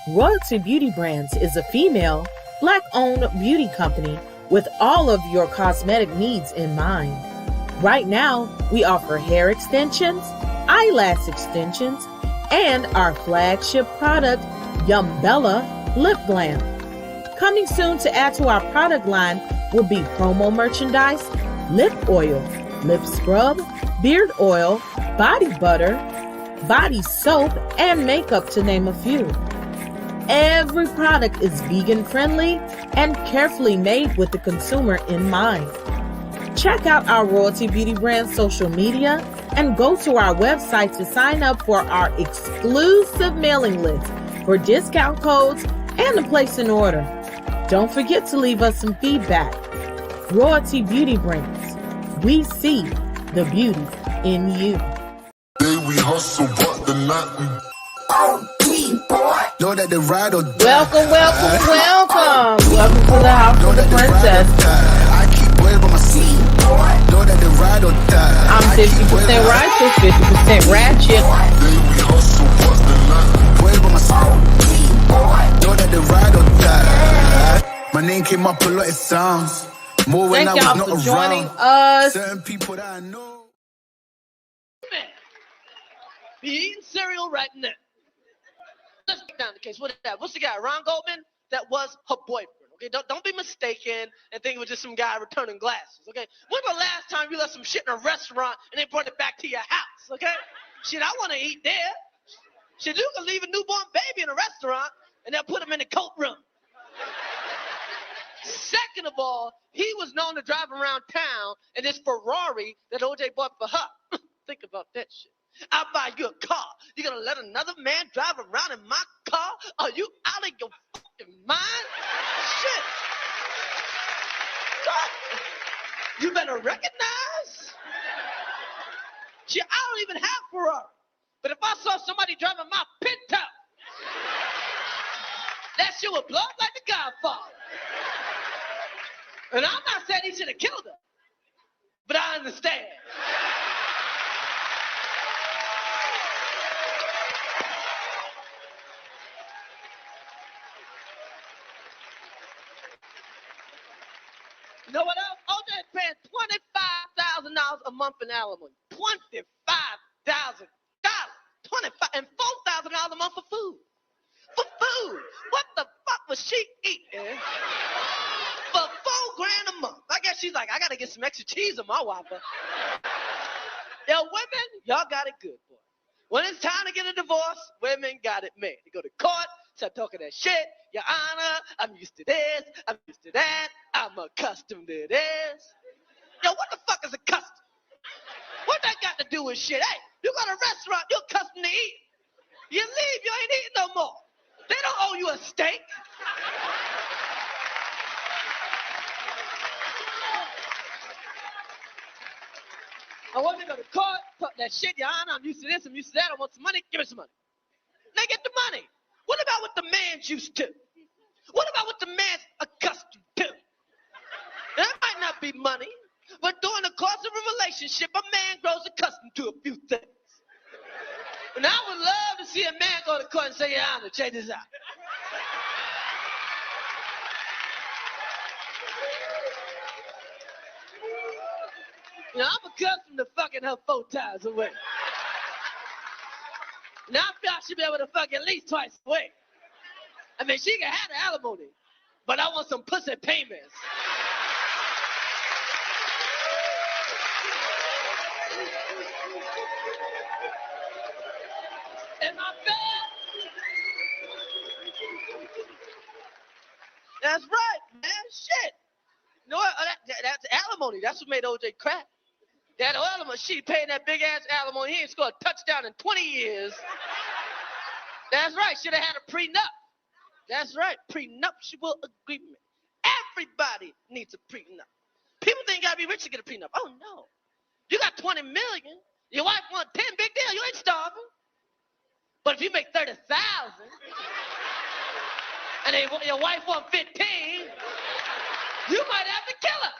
Royalty Beauty Brands is a female, Black-owned beauty company with all of your cosmetic needs in mind. Right now, we offer hair extensions, eyelash extensions, and our flagship product, Yumbella Lip Glam. Coming soon to add to our product line will be promo merchandise, lip oil, lip scrub, beard oil, body butter, body soap, and makeup, to name a few. Every product is vegan friendly and carefully made with the consumer in mind. Check out our Royalty Beauty Brand social media and go to our website to sign up for our exclusive mailing list for discount codes and to place an order. Don't forget to leave us some feedback. Royalty Beauty Brands. We see the beauty in you. We hustle, but the nothing. Know that the ride or die. Welcome to the House of the Princess. I keep waiting by my seat. Know that the ride or die. I'm 50% righteous, 50% ratchet. We hustle, but the nothing. Waiting by my seat. Know that the ride or die. My name came up a lot of sounds. More when Thank I was y'all not for joining around. us. Certain people that I know. Be eating cereal right now. Let's break down the case. What is that? What's the guy? Ron Goldman? That was her boyfriend. Okay, don't be mistaken and think it was just some guy returning glasses. Okay, when's the last time you left some shit in a restaurant and they brought it back to your house? Okay, shit, I want to eat there. Shit, you can leave a newborn baby in a restaurant and they'll put him in the coat room. Second of all, he was known to drive around town in this Ferrari that OJ bought for her. Think about that shit. I'll buy you a car. You're gonna let another man drive around in my car? Are you out of your fucking mind? Shit. God. You better recognize. Shit, I don't even have Ferrari. But if I saw somebody driving my Pinto, that shit would blow up like the Godfather. And I'm not saying he should have killed her, but I understand. You know what else? OJ's paying $25,000 a month in alimony. $25,000. $25,000 and $4,000 a month for food. For food. What the fuck was she eating for $4,000 a month? I guess she's like, I gotta get some extra cheese on my Whopper. Yo, women, y'all got it good, boy. When it's time to get a divorce, women got it made. They go to court, start talking that shit. Your Honor, I'm used to this, I'm used to that, I'm accustomed to this. Yo, what the fuck is a custom? What that got to do with shit? Hey, you got a restaurant, you're accustomed to eat. You leave, you ain't eating no more. They don't owe you a steak. I want to go to court, talk that shit, Your Honor, I'm used to this, I'm used to that, I want some money, give me some money. They get the money. What about what the man's used to? What about what the man's accustomed to? That might not be money, but during the course of a relationship, a man grows accustomed to a few things. And I would love to see a man go to court and say, Your Honor, check this out. You know, I'm accustomed to fucking her 4 times a week. Now I feel I should be able to fuck at least twice a week. I mean, she can have the alimony, but I want some pussy payments. Am I fair? That's right, man. Shit. You know what? That's alimony. That's what made OJ crack. That alimony, she paying that big ass alimony. He ain't scored a touchdown in 20 years. That's right. Should have had a prenup. That's right. Prenuptial agreement. Everybody needs a prenup. People think you gotta be rich to get a prenup. Oh no. You got 20 million. Your wife wants 10. Big deal. You ain't starving. But if you make 30,000 and your wife wants 15, you might have to kill her.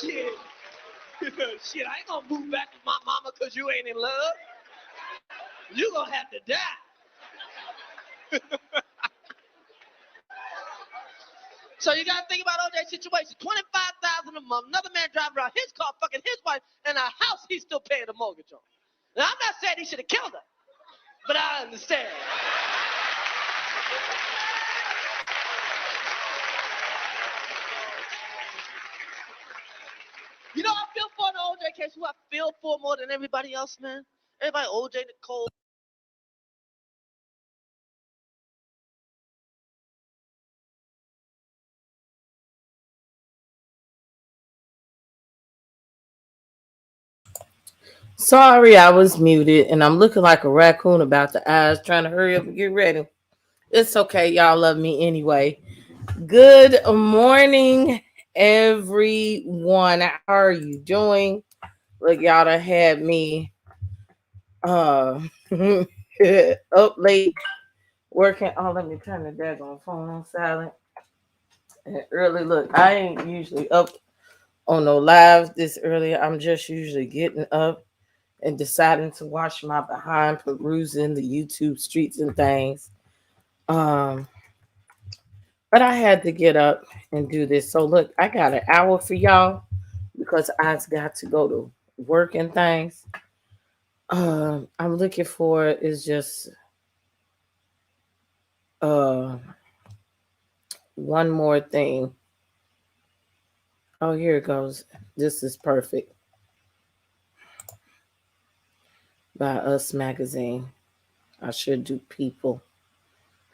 Shit. Shit, I ain't gonna move back with my mama because you ain't in love. You gonna have to die. So you gotta think about OJ's situation. $25,000 a month. Another man driving around his car, fucking his wife, and a house he's still paying the mortgage on. Now I'm not saying he should have killed her, but I understand. You know, I feel for the OJ case. Who I feel for more than everybody else, man. Everybody, OJ, Nicole. Sorry, I was muted, and I'm looking like a raccoon about the eyes, trying to hurry up and get ready. It's okay, y'all love me anyway. Good morning, everyone. How are you doing? Look, y'all done had me up late working. Oh, let me turn the daggone phone on silent. And early, look, I ain't usually up on no live this early. I'm just usually getting up and deciding to wash my behind, perusing the YouTube streets and things. But I had to get up and do this. So look, I got an hour for y'all because I've got to go to work and things. I'm looking for is just one more thing. Oh, here it goes. This is perfect. By Us Magazine. I should do people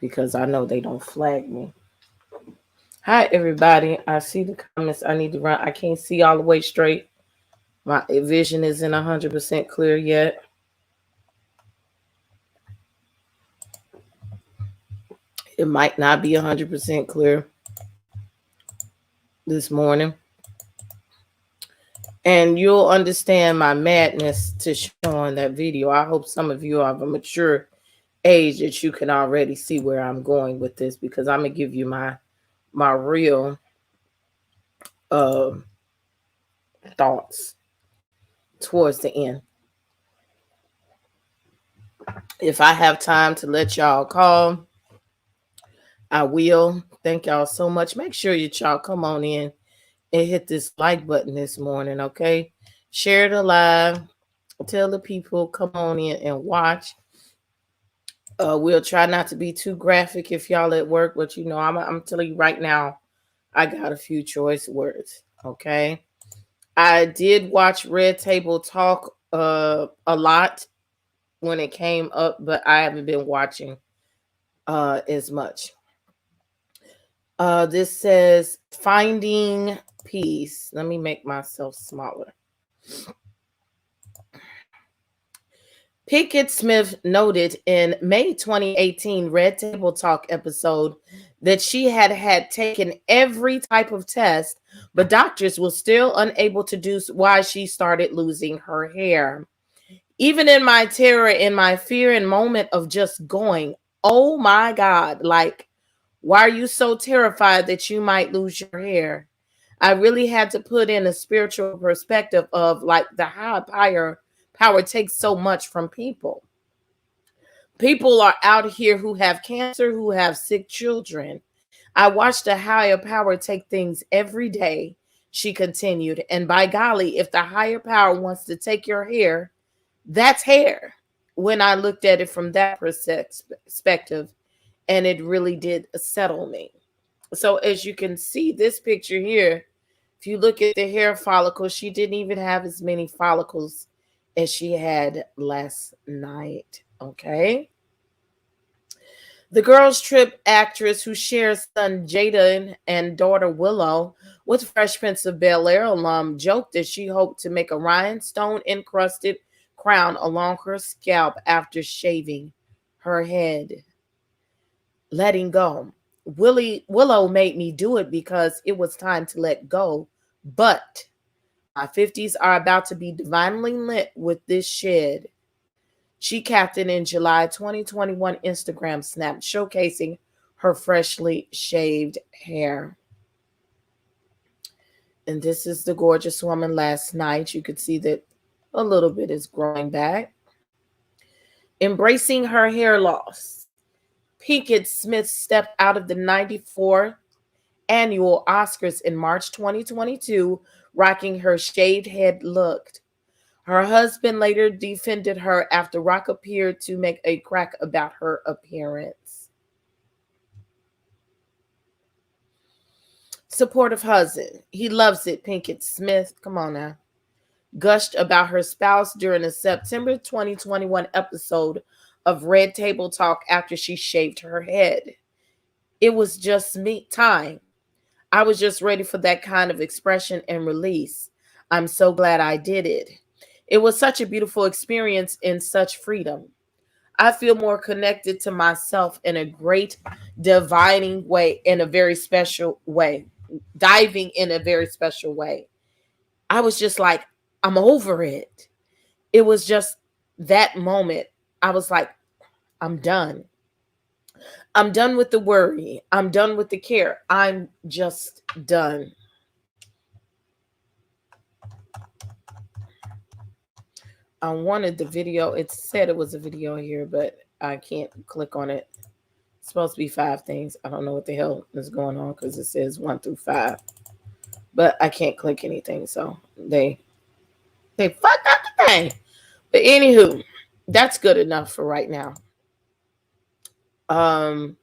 because I know they don't flag me. Hi, everybody. I see the comments. I need to run. I can't see all the way straight. My vision isn't 100% clear yet. It might not be 100% clear this morning. And you'll understand my madness to showing that video. I hope some of you are of a mature age that you can already see where I'm going with this, because I'm going to give you my real thoughts towards the end. If I have time to let y'all call, I will. Thank y'all so much. Make sure y'all come on in and hit this like button this morning, okay? Share the live. Tell the people, come on in and watch. We'll try not to be too graphic if y'all at work, but you know, I'm telling you right now, I got a few choice words, okay? I did watch Red Table Talk a lot when it came up, but I haven't been watching as much. This says Finding Peace. Let me make myself smaller. Pinkett Smith noted in May 2018 Red Table Talk episode that she had taken every type of test, but doctors were still unable to do why she started losing her hair. Even in my terror, in my fear and moment of just going, oh my God, like, why are you so terrified that you might lose your hair? I really had to put in a spiritual perspective of like the higher power takes so much from people. People are out here who have cancer, who have sick children. I watched the higher power take things every day, she continued. And by golly, if the higher power wants to take your hair, that's hair. When I looked at it from that perspective, and it really did settle me. So as you can see, this picture here, if you look at the hair follicles, she didn't even have as many follicles as she had last night. Okay. The Girls Trip actress who shares son Jada and daughter Willow with Fresh Prince of Bel-Air alum joked that she hoped to make a rhinestone-encrusted crown along her scalp after shaving her head. Letting go. Willow made me do it because it was time to let go, but my 50s are about to be divinely lit with this shed. She captioned in July 2021 Instagram snap showcasing her freshly shaved hair. And this is the gorgeous woman last night. You could see that a little bit is growing back. Embracing her hair loss, Pinkett Smith stepped out of the 94th annual Oscars in March 2022, rocking her shaved head look. Her husband later defended her after Rock appeared to make a crack about her appearance. Supportive husband. He loves it, Pinkett Smith. Come on now. Gushed about her spouse during a September 2021 episode of Red Table Talk after she shaved her head. It was just me time. I was just ready for that kind of expression and release. I'm so glad I did it. It was such a beautiful experience and such freedom. I feel more connected to myself in a great divining way, in a very special way, diving in a very special way. I was just like, I'm over it. It was just that moment. I was like, I'm done. I'm done with the worry. I'm done with the care. I'm just done. I wanted the video. It said it was a video here, but I can't click on it. It's supposed to be 5 things. I don't know what the hell is going on because it says 1 through 5. But I can't click anything. So they fucked up the thing. But anywho, that's good enough for right now. I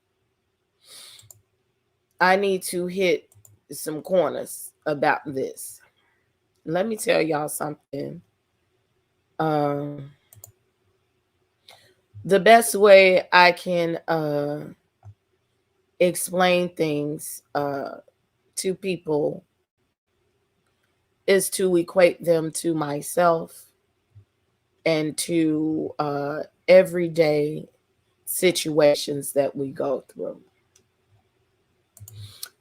need to hit some corners about this. Let me tell y'all something. The best way I can explain things to people is to equate them to myself and to everyday situations that we go through.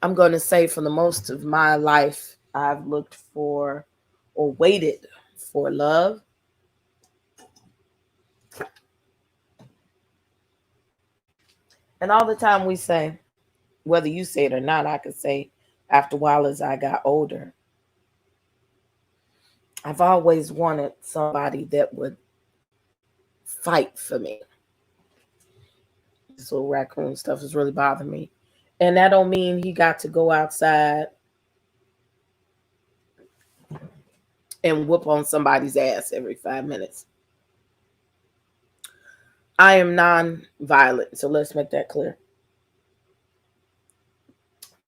I'm going to say for the most of my life, I've looked for or waited for love. And all the time we say, whether you say it or not, I could say after a while as I got older, I've always wanted somebody that would fight for me. This little raccoon stuff is really bothering me. And that don't mean he got to go outside and whoop on somebody's ass every 5 minutes. I am non-violent, so let's make that clear.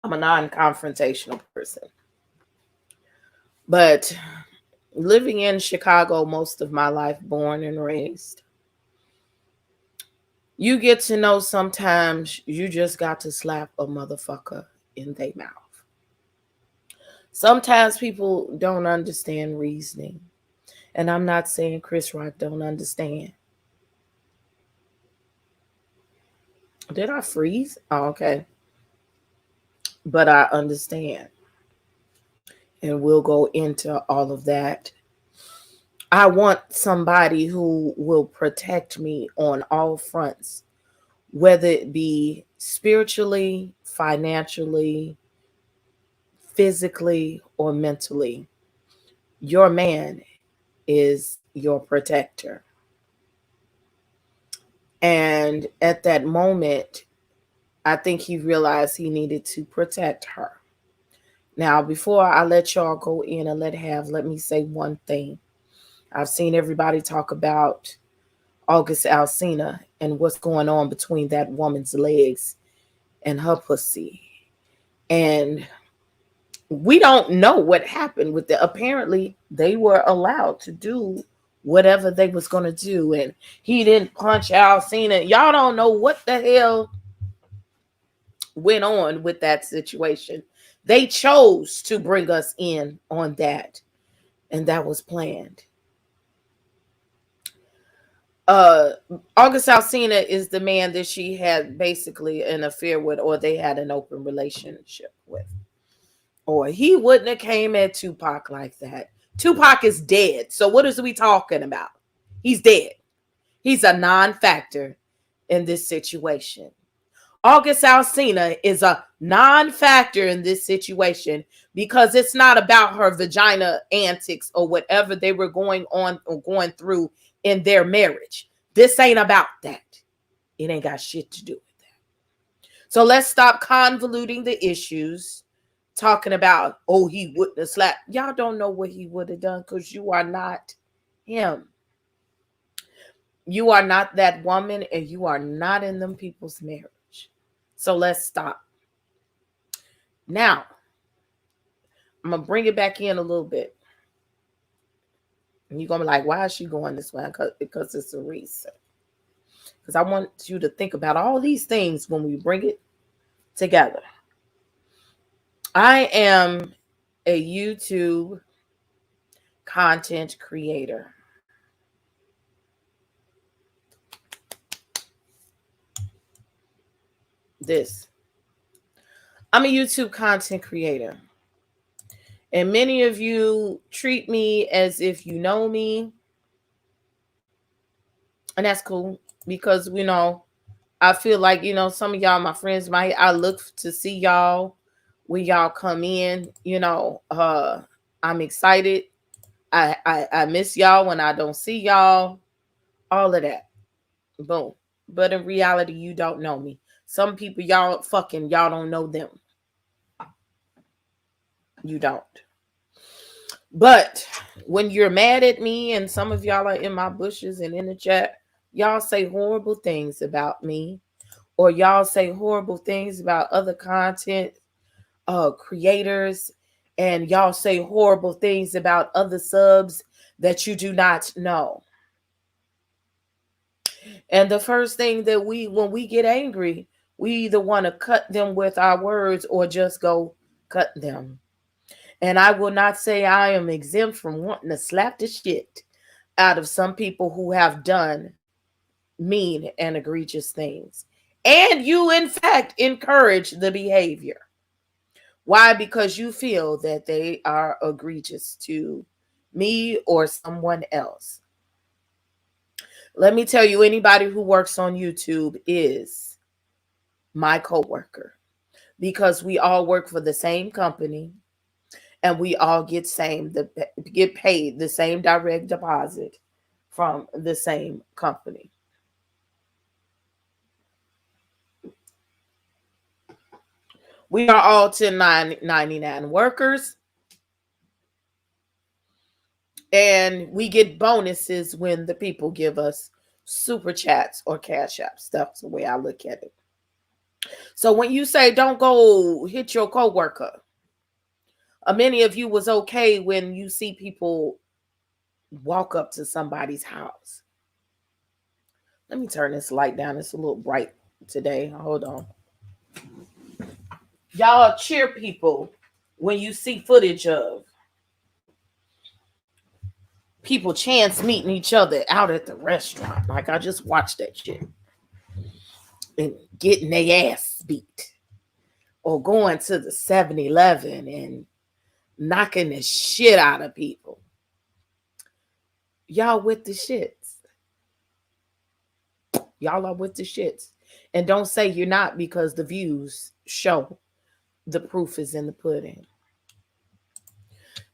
I'm a non-confrontational person. But living in Chicago most of my life, born and raised, you get to know sometimes you just got to slap a motherfucker in their mouth. Sometimes people don't understand reasoning. And I'm not saying Chris Rock don't understand. Did I freeze? Oh, okay. But I understand. And we'll go into all of that. I want somebody who will protect me on all fronts, whether it be spiritually, financially, physically, or mentally. Your man is your protector. And at that moment, I think he realized he needed to protect her. Now, before I let y'all go in and let me say one thing. I've seen everybody talk about August Alsina and what's going on between that woman's legs and her pussy. And we don't know what happened with it. Apparently, they were allowed to do whatever they was going to do. And he didn't punch Alsina. Y'all don't know what the hell went on with that situation. They chose to bring us in on that. And that was planned. August Alsina is the man that she had basically an affair with, or they had an open relationship with. Or he wouldn't have came at Tupac like that. Tupac is dead. So what is we talking about? He's dead. He's a non-factor in this situation. August Alsina is a non-factor in this situation, because it's not about her vagina antics or whatever they were going on or going through in their marriage. This ain't about that. It ain't got shit to do with that. So let's stop convoluting the issues, talking about, oh, he wouldn't have slapped. Y'all don't know what he would have done, because you are not him. You are not that woman, and you are not in them people's marriage. So let's stop. Now, I'm going to bring it back in a little bit. And you're going to be like, why is she going this way? Because it's a reason. Because I want you to think about all these things when we bring it together. I am a YouTube content creator. I'm a YouTube content creator. And many of you treat me as if you know me. And that's cool, because, I feel like, some of y'all, my friends, I look to see y'all when y'all come in. I'm excited. I miss y'all when I don't see y'all. All of that. Boom. But in reality, you don't know me. Some people, y'all don't know them. You don't. But when you're mad at me, and some of y'all are in my bushes and in the chat, y'all say horrible things about me, or y'all say horrible things about other content creators, and y'all say horrible things about other subs that you do not know. And the first thing that when we get angry, we either want to cut them with our words or just go cut them. And I will not say I am exempt from wanting to slap the shit out of some people who have done mean and egregious things. And you, in fact, encourage the behavior. Why? Because you feel that they are egregious to me or someone else. Let me tell you, anybody who works on YouTube is my coworker, because we all work for the same company, and we all get paid the same direct deposit from the same company. We are all 1099 workers, and we get bonuses when the people give us super chats or cash apps. That's the way I look at it. So when you say don't go hit your coworker, many of you was okay when you see people walk up to somebody's house. Let me turn this light down. It's a little bright today. Hold on. Y'all cheer people when you see footage of people chance meeting each other out at the restaurant. Like, I just watched that shit. And getting their ass beat. Or going to the 7-Eleven and knocking the shit out of people. Y'all with the shits. Y'all are with the shits. And don't say you're not, because the views show the proof is in the pudding.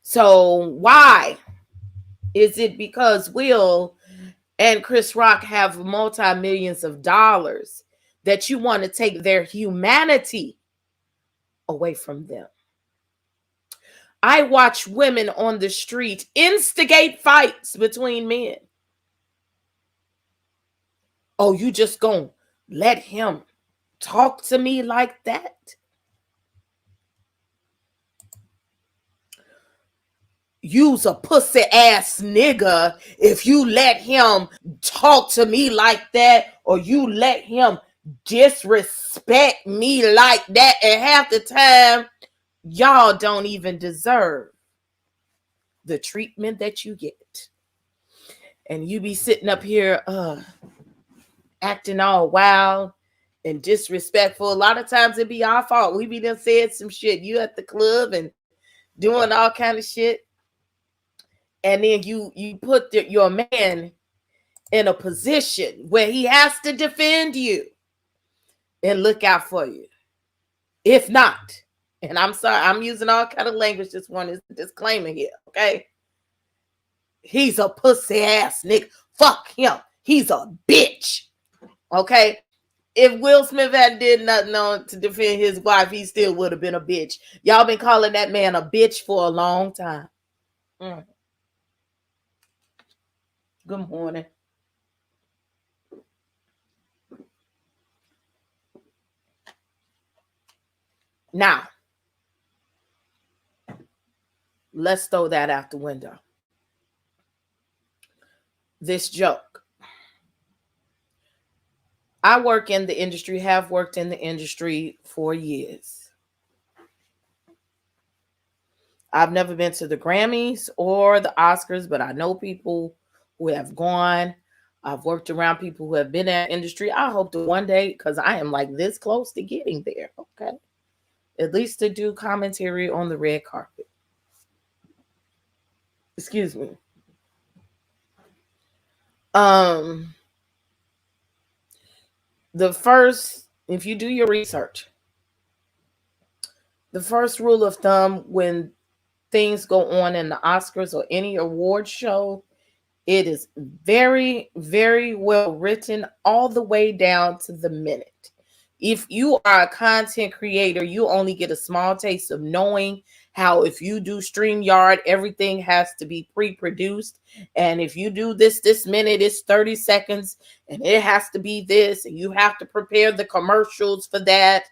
So why? Is it because Will and Chris Rock have multi-millions of dollars that you want to take their humanity away from them? I watch women on the street instigate fights between men. Oh, you just gonna let him talk to me like that? You's a pussy ass nigga if you let him talk to me like that, or you let him disrespect me like that. And half the time, y'all don't even deserve the treatment that you get. And you be sitting up here acting all wild and disrespectful. A lot of times it be our fault. We be done said some shit. You at the club and doing all kind of shit. And then you put your man in a position where he has to defend you and look out for you. If not, and I'm sorry, I'm using all kind of language. This one is a disclaimer here, okay? He's a pussy ass nigga. Fuck him. He's a bitch. Okay? If Will Smith had did nothing on to defend his wife, he still would have been a bitch. Y'all been calling that man a bitch for a long time. Good morning. Now, let's throw that out the window. This joke. I work in the industry, have worked in the industry for years. I've never been to the Grammys or the Oscars, but I know people who have gone. I've worked around people who have been in that industry. I hope to one day, because I am like this close to getting there, okay? At least to do commentary on the red carpet. Excuse me. The first, if you do your research, the first rule of thumb when things go on in the Oscars or any award show, it is very, very well written all the way down to the minute. If you are a content creator, you only get a small taste of knowing how if you do StreamYard, everything has to be pre-produced. And if you do this minute, it's 30 seconds and it has to be this. And you have to prepare the commercials for that.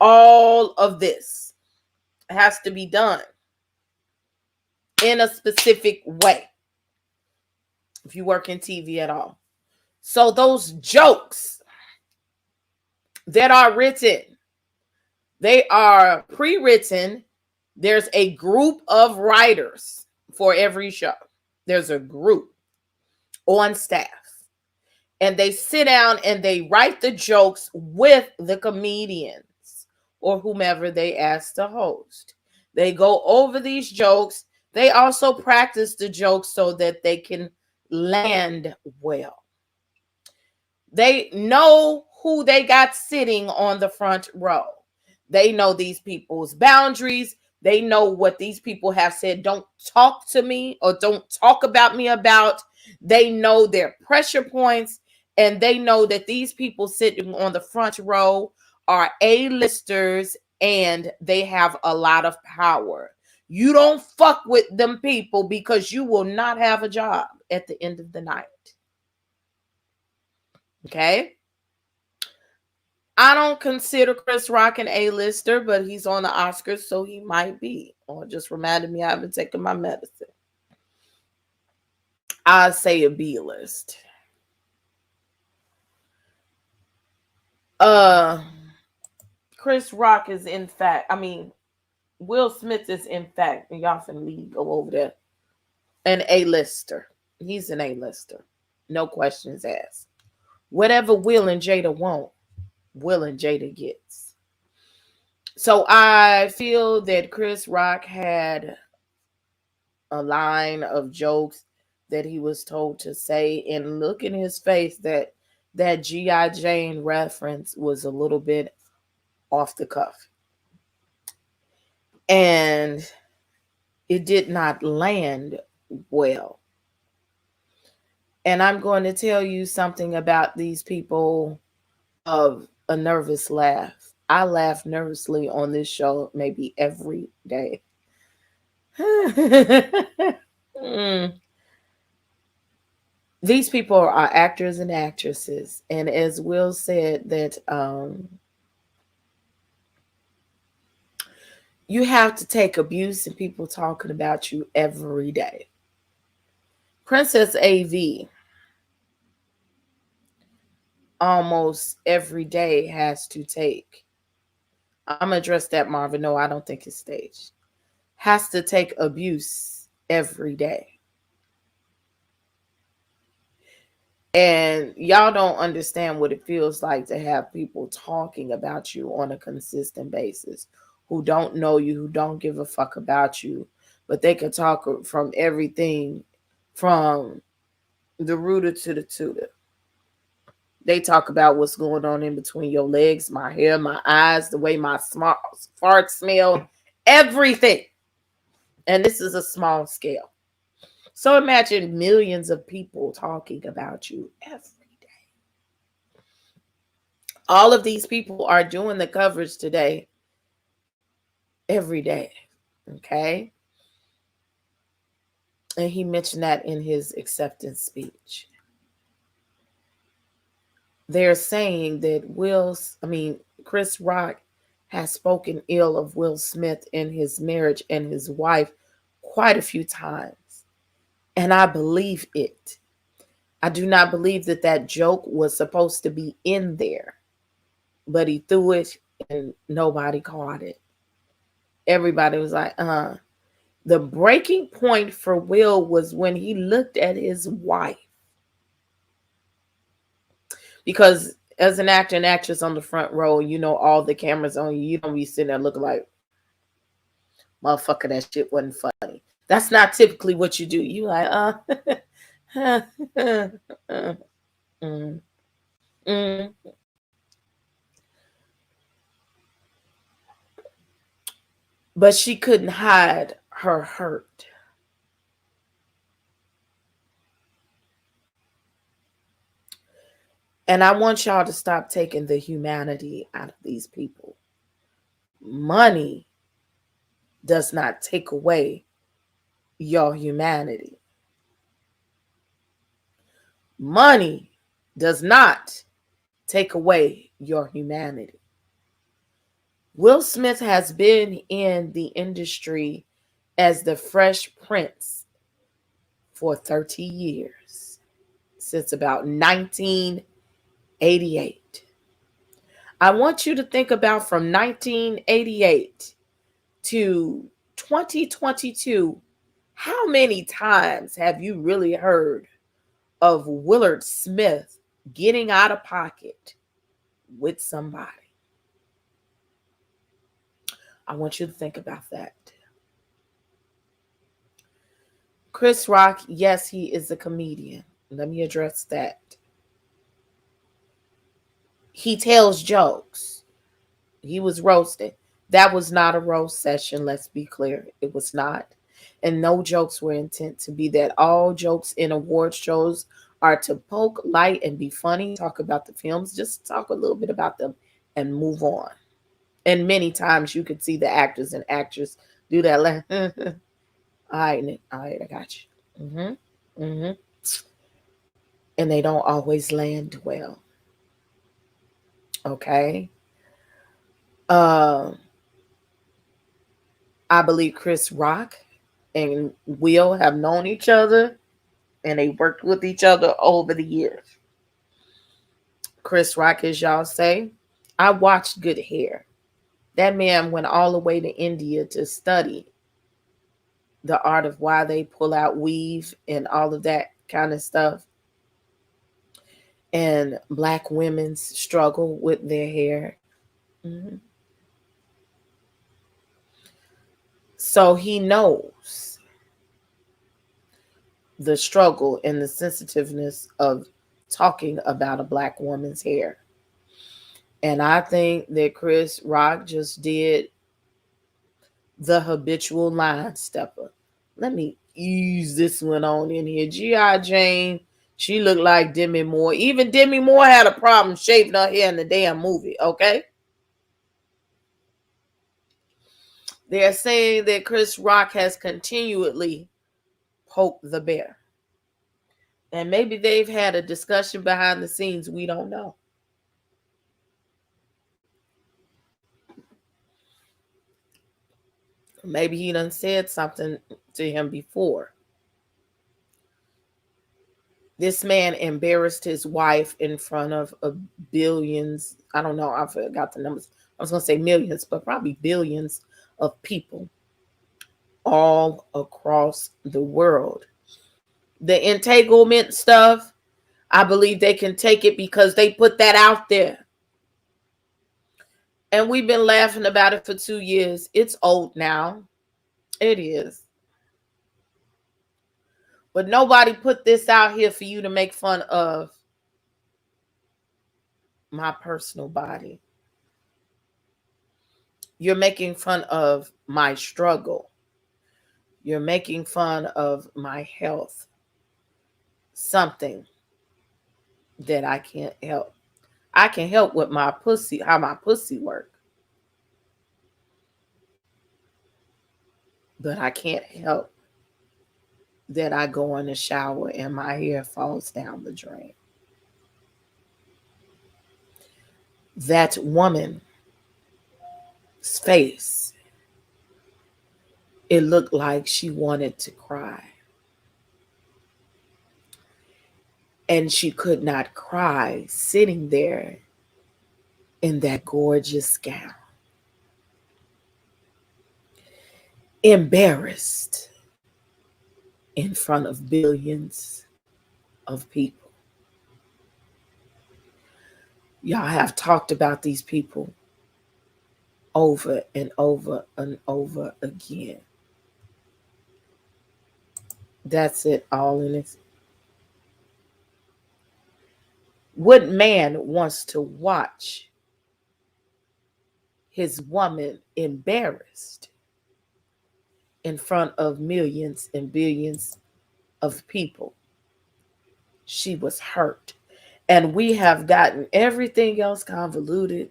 All of this has to be done in a specific way if you work in TV at all. So those jokes that are written, they are pre-written. There's a group of writers for every show. There's a group on staff. And they sit down and they write the jokes with the comedians or whomever they ask to host. They go over these jokes. They also practice the jokes so that they can land well. They know who they got sitting on the front row. They know these people's boundaries. They know what these people have said. Don't talk to me or don't talk about me about. They know their pressure points, and they know that these people sitting on the front row are A-listers and they have a lot of power. You don't fuck with them people because you will not have a job at the end of the night. Okay? I don't consider Chris Rock an A-lister, but he's on the Oscars, so he might be. Or just reminded me I haven't taken my medicine. I say a B-list. Chris Rock is in fact, Will Smith is in fact, and y'all can leave, go over there, an A-lister. He's an A-lister. No questions asked. Whatever Will and Jada want, Will and Jada gets. So I feel that Chris Rock had a line of jokes that he was told to say, and look in his face that G.I. Jane reference was a little bit off the cuff. And it did not land well. And I'm going to tell you something about these people of a nervous laugh. I laugh nervously on this show maybe every day. These people are actors and actresses. And as Will said, that you have to take abuse and people talking about you every day. Princess A.V. almost every day has to take, I'm going to address that, Marvin. No, I don't think it's staged. Has to take abuse every day. And y'all don't understand what it feels like to have people talking about you on a consistent basis, who don't know you, who don't give a fuck about you, but they can talk from everything from the rooter to the tutor. They talk about what's going on in between your legs, my hair, my eyes, the way my fart smell, everything. And this is a small scale. So imagine millions of people talking about you every day. All of these people are doing the coverage today, every day. Okay. And he mentioned that in his acceptance speech. They're saying that Chris Rock has spoken ill of Will Smith in his marriage and his wife quite a few times. And I believe it. I do not believe that joke was supposed to be in there, but he threw it and nobody caught it. Everybody was like, The breaking point for Will was when he looked at his wife. Because as an actor and actress on the front row, you know all the cameras on you. You don't be sitting there looking like, motherfucker, that shit wasn't funny. That's not typically what you do. You like, But she couldn't hide her hurt. And I want y'all to stop taking the humanity out of these people. Money does not take away your humanity. Money does not take away your humanity. Will Smith has been in the industry as the Fresh Prince for 30 years, since about 1988. I want you to think about from 1988 to 2022, how many times have you really heard of Willard Smith getting out of pocket with somebody? I want you to think about that. Chris Rock, yes, he is a comedian. Let me address that. He tells jokes. He was roasted. That was not a roast session, let's be clear. It was not. And no jokes were intent to be that. All jokes in award shows are to poke, light, and be funny. Talk about the films. Just talk a little bit about them and move on. And many times you could see the actors and actresses do that. All right, I got you. And they don't always land well. Okay. I believe Chris Rock and Will have known each other and they worked with each other over the years. Chris Rock, as y'all say, I watched Good Hair. That man went all the way to India to study the art of why they pull out weave and all of that kind of stuff. And Black women's struggle with their hair. So he knows the struggle and the sensitiveness of talking about a Black woman's hair. And I think that Chris Rock just did the habitual line stepper. Let me ease this one on in here. G.I. Jane, she looked like Demi Moore. Even Demi Moore had a problem shaving her hair in the damn movie, okay? They're saying that Chris Rock has continually poked the bear. And maybe they've had a discussion behind the scenes. We don't know. Maybe he done said something to him before. This man embarrassed his wife in front of billions. I don't know. I forgot the numbers. I was going to say millions, but probably billions of people all across the world. The entanglement stuff, I believe they can take it because they put that out there. And we've been laughing about it for 2 years. It's old now. It is. But nobody put this out here for you to make fun of my personal body. You're making fun of my struggle. You're making fun of my health. Something that I can't help. I can help with my pussy, how my pussy work. But I can't help that I go in the shower and my hair falls down the drain. That woman's face, it looked like she wanted to cry. And she could not cry sitting there in that gorgeous gown. Embarrassed in front of billions of people. Y'all have talked about these people over and over and over again. That's it, all in it. What man wants to watch his woman embarrassed in front of millions and billions of people? She was hurt. And we have gotten everything else convoluted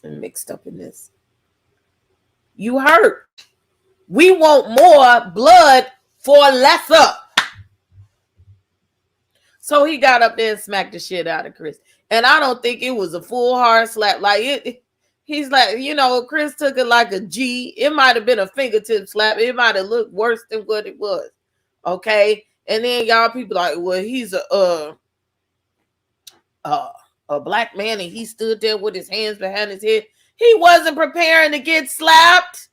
and mixed up in this. You hurt. We want more blood for lesser. So he got up there and smacked the shit out of Chris. And I don't think it was a full hard slap. Like it, he's like, Chris took it like a G. It might have been a fingertip slap. It might have looked worse than what it was. Okay. And then y'all people like, well, he's a black man and he stood there with his hands behind his head. He wasn't preparing to get slapped.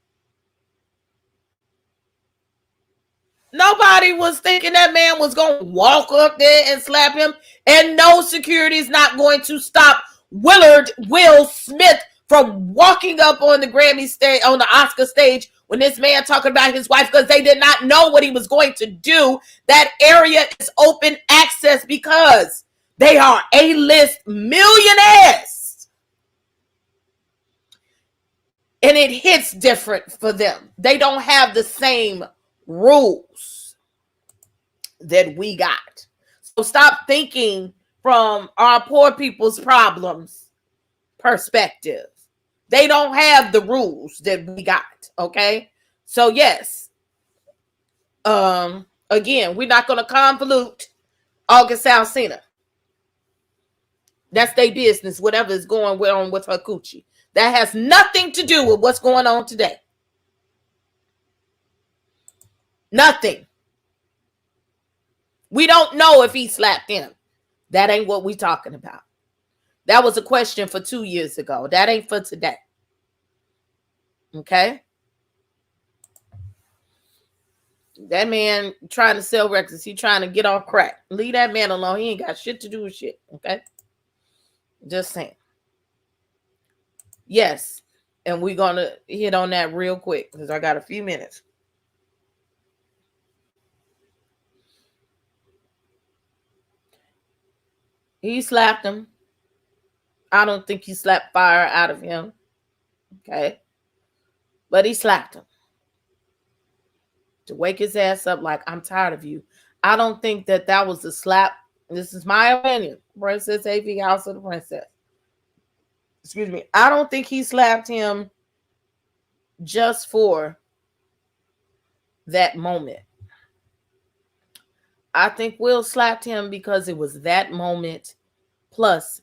Nobody was thinking that man was going to walk up there and slap him. And no security is not going to stop Will Smith from walking up on the Grammy stage, on the Oscar stage, when this man talking about his wife, because they did not know what he was going to do. That area is open access because they are A-list millionaires. And it hits different for them. They don't have the same rules that we got. So stop thinking from our poor people's problems perspective. They don't have the rules that we got. Okay. So yes. Again, we're not going to convolute August Alsina. That's their business, whatever is going on with her coochie. That has nothing to do with what's going on today. Nothing. We don't know if he slapped him. That ain't what we talking about. That was a question for 2 years ago. That ain't for today. Okay? That man trying to sell records. He trying to get off crack. Leave that man alone. He ain't got shit to do with shit. Okay? Just saying. Yes. And we're going to hit on that real quick because I got a few minutes. He slapped him. I don't think he slapped fire out of him. Okay. But he slapped him. To wake his ass up like, I'm tired of you. I don't think that was a slap. This is my opinion. Princess A.V, House of the Princess. Excuse me. I don't think he slapped him just for that moment. I think Will slapped him because it was that moment plus ...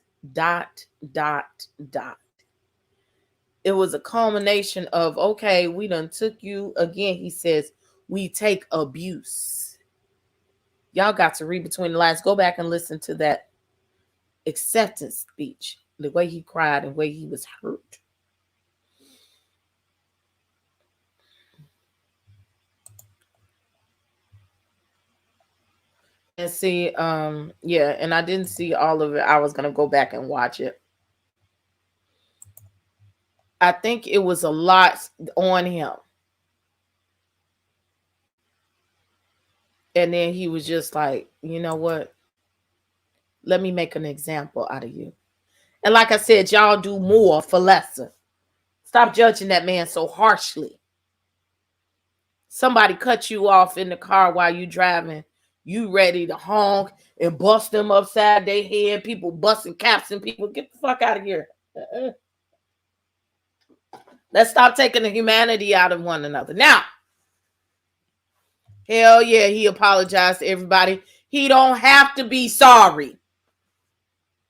It was a culmination of, okay, we done took you again. He says, we take abuse. Y'all got to read between the lines. Go back and listen to that acceptance speech. The way he cried and the way he was hurt. And see, yeah, and I didn't see all of it. I was going to go back and watch it. I think it was a lot on him. And then he was just like, you know what? Let me make an example out of you. And like I said, y'all do more for lesser. Stop judging that man so harshly. Somebody cut you off in the car while you driving. You ready to honk and bust them upside their head. People busting caps and people. Get the fuck out of here. Let's stop taking the humanity out of one another. Now, hell yeah, he apologized to everybody. He don't have to be sorry.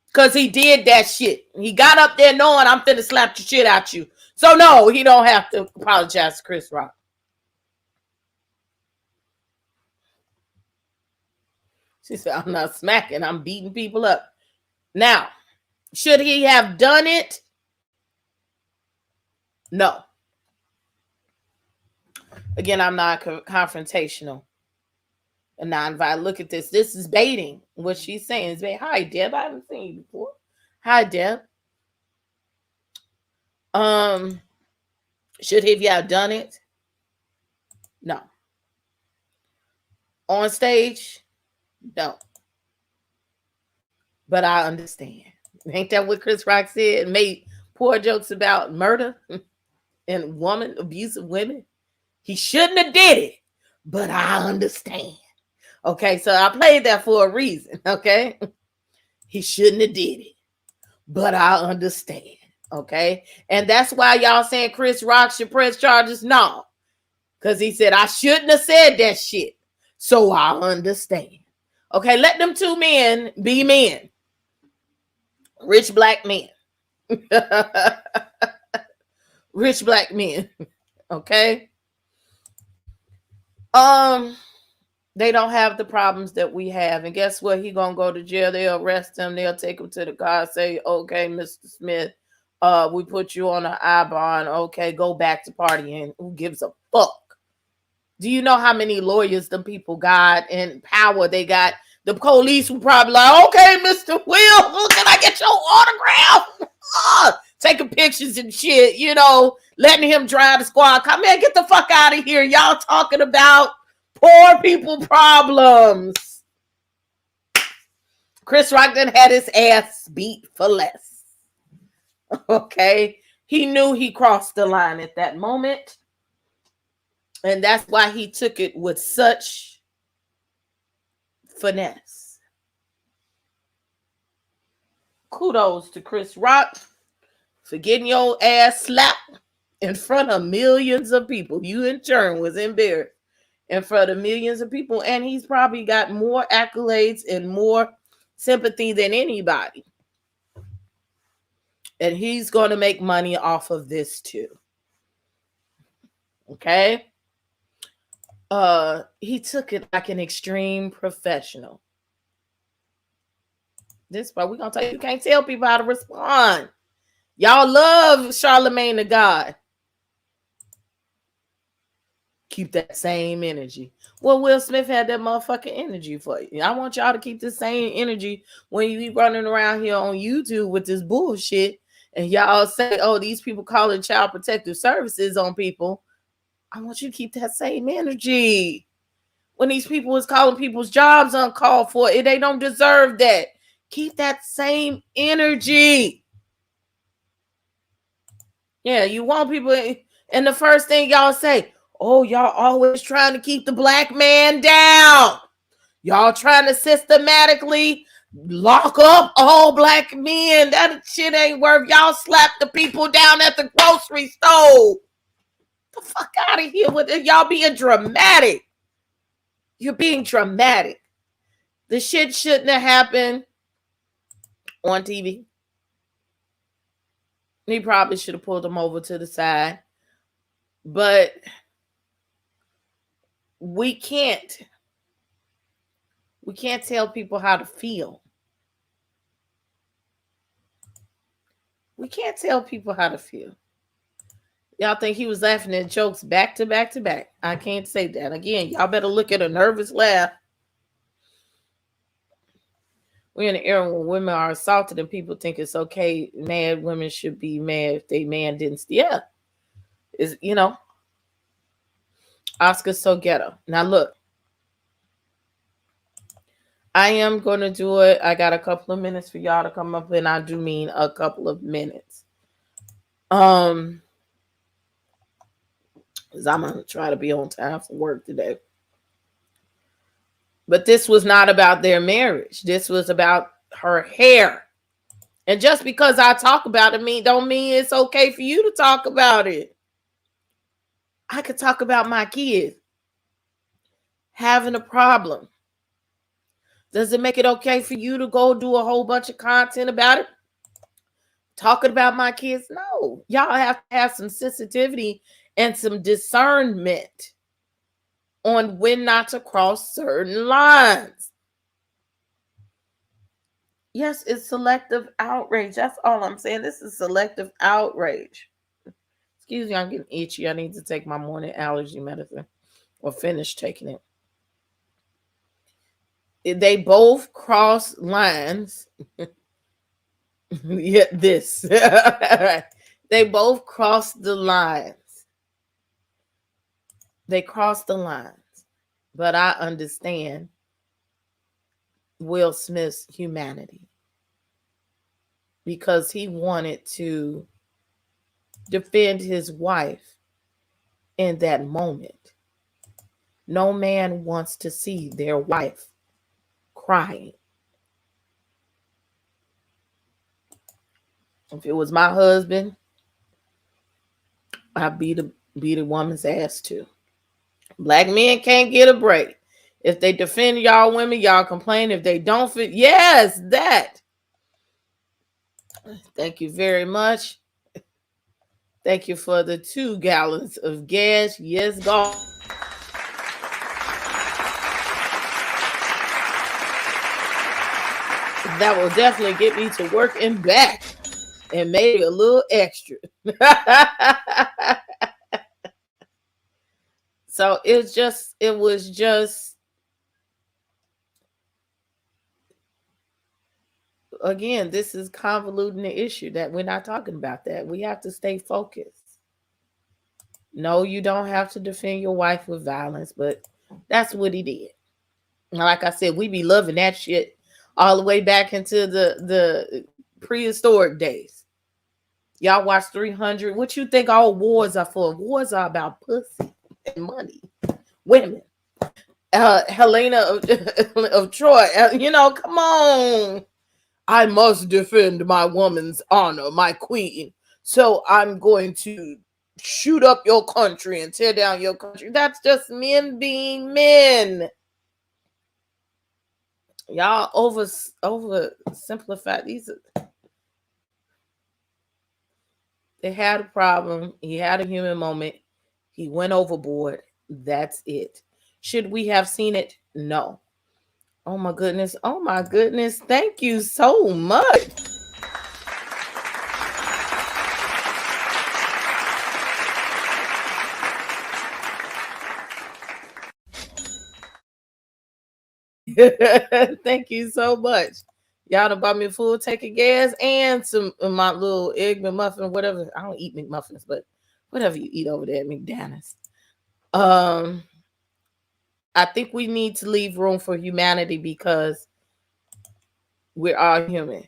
Because he did that shit. He got up there knowing I'm finna slap the shit out you. So no, he don't have to apologize to Chris Rock. She said, I'm not smacking. I'm beating people up. Now, should he have done it? No. Again, I'm not confrontational. And now if I look at this is baiting. What she's saying is baiting. Hi, Deb. I haven't seen you before. Hi, Deb. Should he have done it? No. On stage? No. But I understand. Ain't that what Chris Rock said? Made poor jokes about murder and abuse of women. He shouldn't have did it, but I understand. Okay, so I played that for a reason, okay? He shouldn't have did it, but I understand, okay? And that's why y'all saying Chris Rock should press charges? No, because he said, I shouldn't have said that shit, so I understand. Okay, let them two men be men. Rich black men. Rich black men, okay? They don't have the problems that we have. And guess what? He gonna go to jail. They'll arrest him. They'll take him to the car, say, okay, Mr. Smith, we put you on an I-bond. Okay, go back to partying. Who gives a fuck? Do you know how many lawyers the people got and power they got? The police will probably like, okay, Mr. Will, can I get your autograph? Taking pictures and shit, letting him drive the squad. Come here, get the fuck out of here. Y'all talking about poor people problems. Chris Rock done had his ass beat for less. Okay? He knew he crossed the line at that moment. And that's why he took it with such finesse. Kudos to Chris Rock for getting your ass slapped in front of millions of people. You in turn was embarrassed in front of millions of people, and he's probably got more accolades and more sympathy than anybody. And he's going to make money off of this too. Okay? He took it like an extreme professional. This part we're going to tell you can't tell people how to respond. Y'all love Charlemagne the God. Keep that same energy. Well, Will Smith had that motherfucking energy for you. I want y'all to keep the same energy when you be running around here on YouTube with this bullshit and y'all say, oh, these people calling child protective services on people. I want you to keep that same energy. When these people is calling people's jobs uncalled for, they don't deserve that. Keep that same energy. Yeah, you want people, and the first thing y'all say, oh, y'all always trying to keep the black man down. Y'all trying to systematically lock up all black men. That shit ain't worth. Y'all slap the people down at the grocery store. The fuck out of here with it. Y'all being dramatic. You're being dramatic. The shit shouldn't have happened on TV. He probably should have pulled them over to the side. But we can't tell people how to feel. We can't tell people how to feel. Y'all think he was laughing at jokes back to back to back. I can't say that. Again, y'all better look at a nervous laugh. We're in an era where women are assaulted and people think it's okay. Mad women should be mad if they man didn't. Yeah. Is Oscar's so ghetto. Now look. I am going to do it. I got a couple of minutes for y'all to come up, and I do mean a couple of minutes. Cause I'm going to try to be on time for work today. But this was not about their marriage. This was about her hair. And just because I talk about it don't mean it's okay for you to talk about it. I could talk about my kids having a problem. Does it make it okay for you to go do a whole bunch of content about it? Talking about my kids? No. Y'all have to have some sensitivity and some discernment on when not to cross certain lines. Yes, it's selective outrage. That's all I'm saying. This is selective outrage. Excuse me, I'm getting itchy. I need to take my morning allergy medicine or finish taking it. They both cross lines. Yeah, this. They both cross the lines. They cross the lines. But I understand Will Smith's humanity because he wanted to defend his wife in that moment. No man wants to see their wife crying. If it was my husband, I'd beat a woman's ass too. Black men can't get a break. If they defend y'all women, y'all complain. If they don't fit, yes, that. Thank you very much. Thank you for the 2 gallons of gas. Yes, God. That will definitely get me to work and back. And maybe a little extra. So it was just, again, this is convoluting the issue that we're not talking about that. We have to stay focused. No, you don't have to defend your wife with violence, but that's what he did. Like I said, we be loving that shit all the way back into the prehistoric days. Y'all watch 300. What you think all wars are for? Wars are about pussy and money, women. Helena of Troy, come on. I must defend my woman's honor, my queen. So I'm going to shoot up your country and tear down your country. That's just men being men. Y'all oversimplify these. They had a problem. He had a human moment. He went overboard. That's it. Should we have seen it? No. Oh my goodness. Oh my goodness. Thank you so much. Thank you so much. Y'all done bought me a full tank of gas and some of my little egg McMuffin, whatever. I don't eat McMuffins, but whatever you eat over there at McDonald's. I think we need to leave room for humanity because we're all human.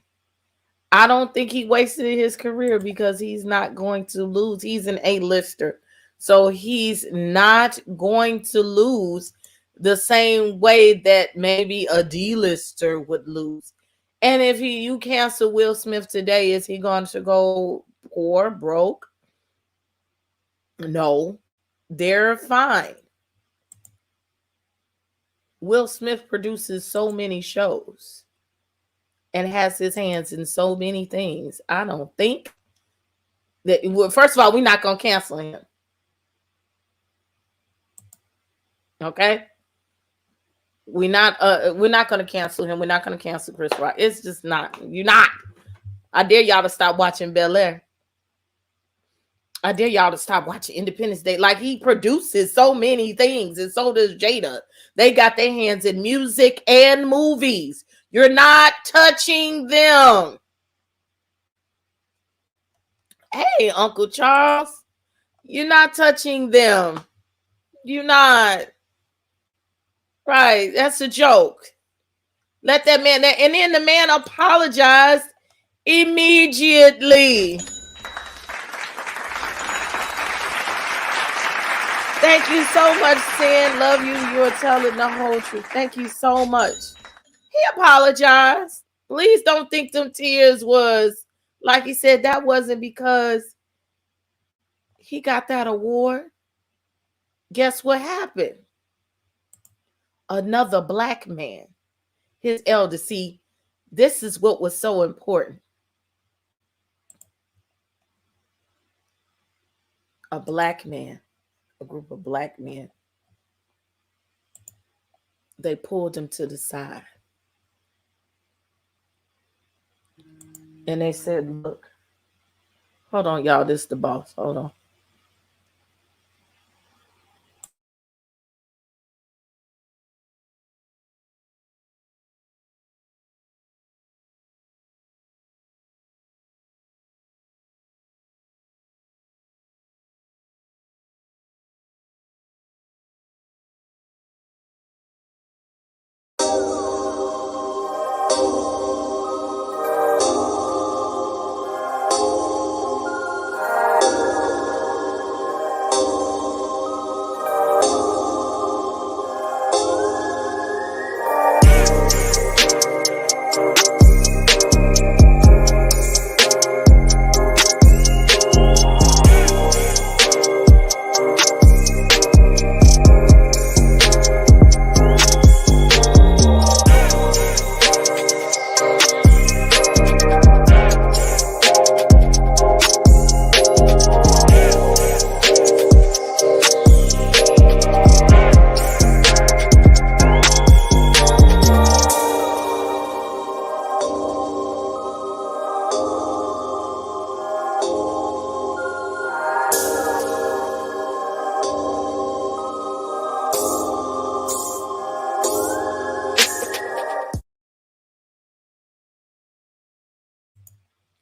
I don't think he wasted his career because he's not going to lose. He's an A-lister. So he's not going to lose the same way that maybe a D-lister would lose. And if you cancel Will Smith today, is he going to go poor, broke? No, they're fine. Will Smith produces so many shows and has his hands in so many things. I don't think that, well, first of all, we're not going to cancel him. Okay? We're not going to cancel him. We're not going to cancel Chris Rock. It's just not. You're not. I dare y'all to stop watching Bel-Air. I dare y'all to stop watching Independence Day. Like, he produces so many things, and so does Jada. They got their hands in music and movies. You're not touching them. Hey, Uncle Charles, you're not touching them. You're not. Right, that's a joke. Let that man, and then the man apologized immediately. Thank you so much, Sin. Love you. You're telling the whole truth. Thank you so much. He apologized. Please don't think them tears was, like he said, that wasn't because he got that award. Guess what happened? Another black man, his elder. See, this is what was so important. A black man, a group of black men, they pulled him to the side. And they said, look, hold on, y'all, this is the boss. Hold on.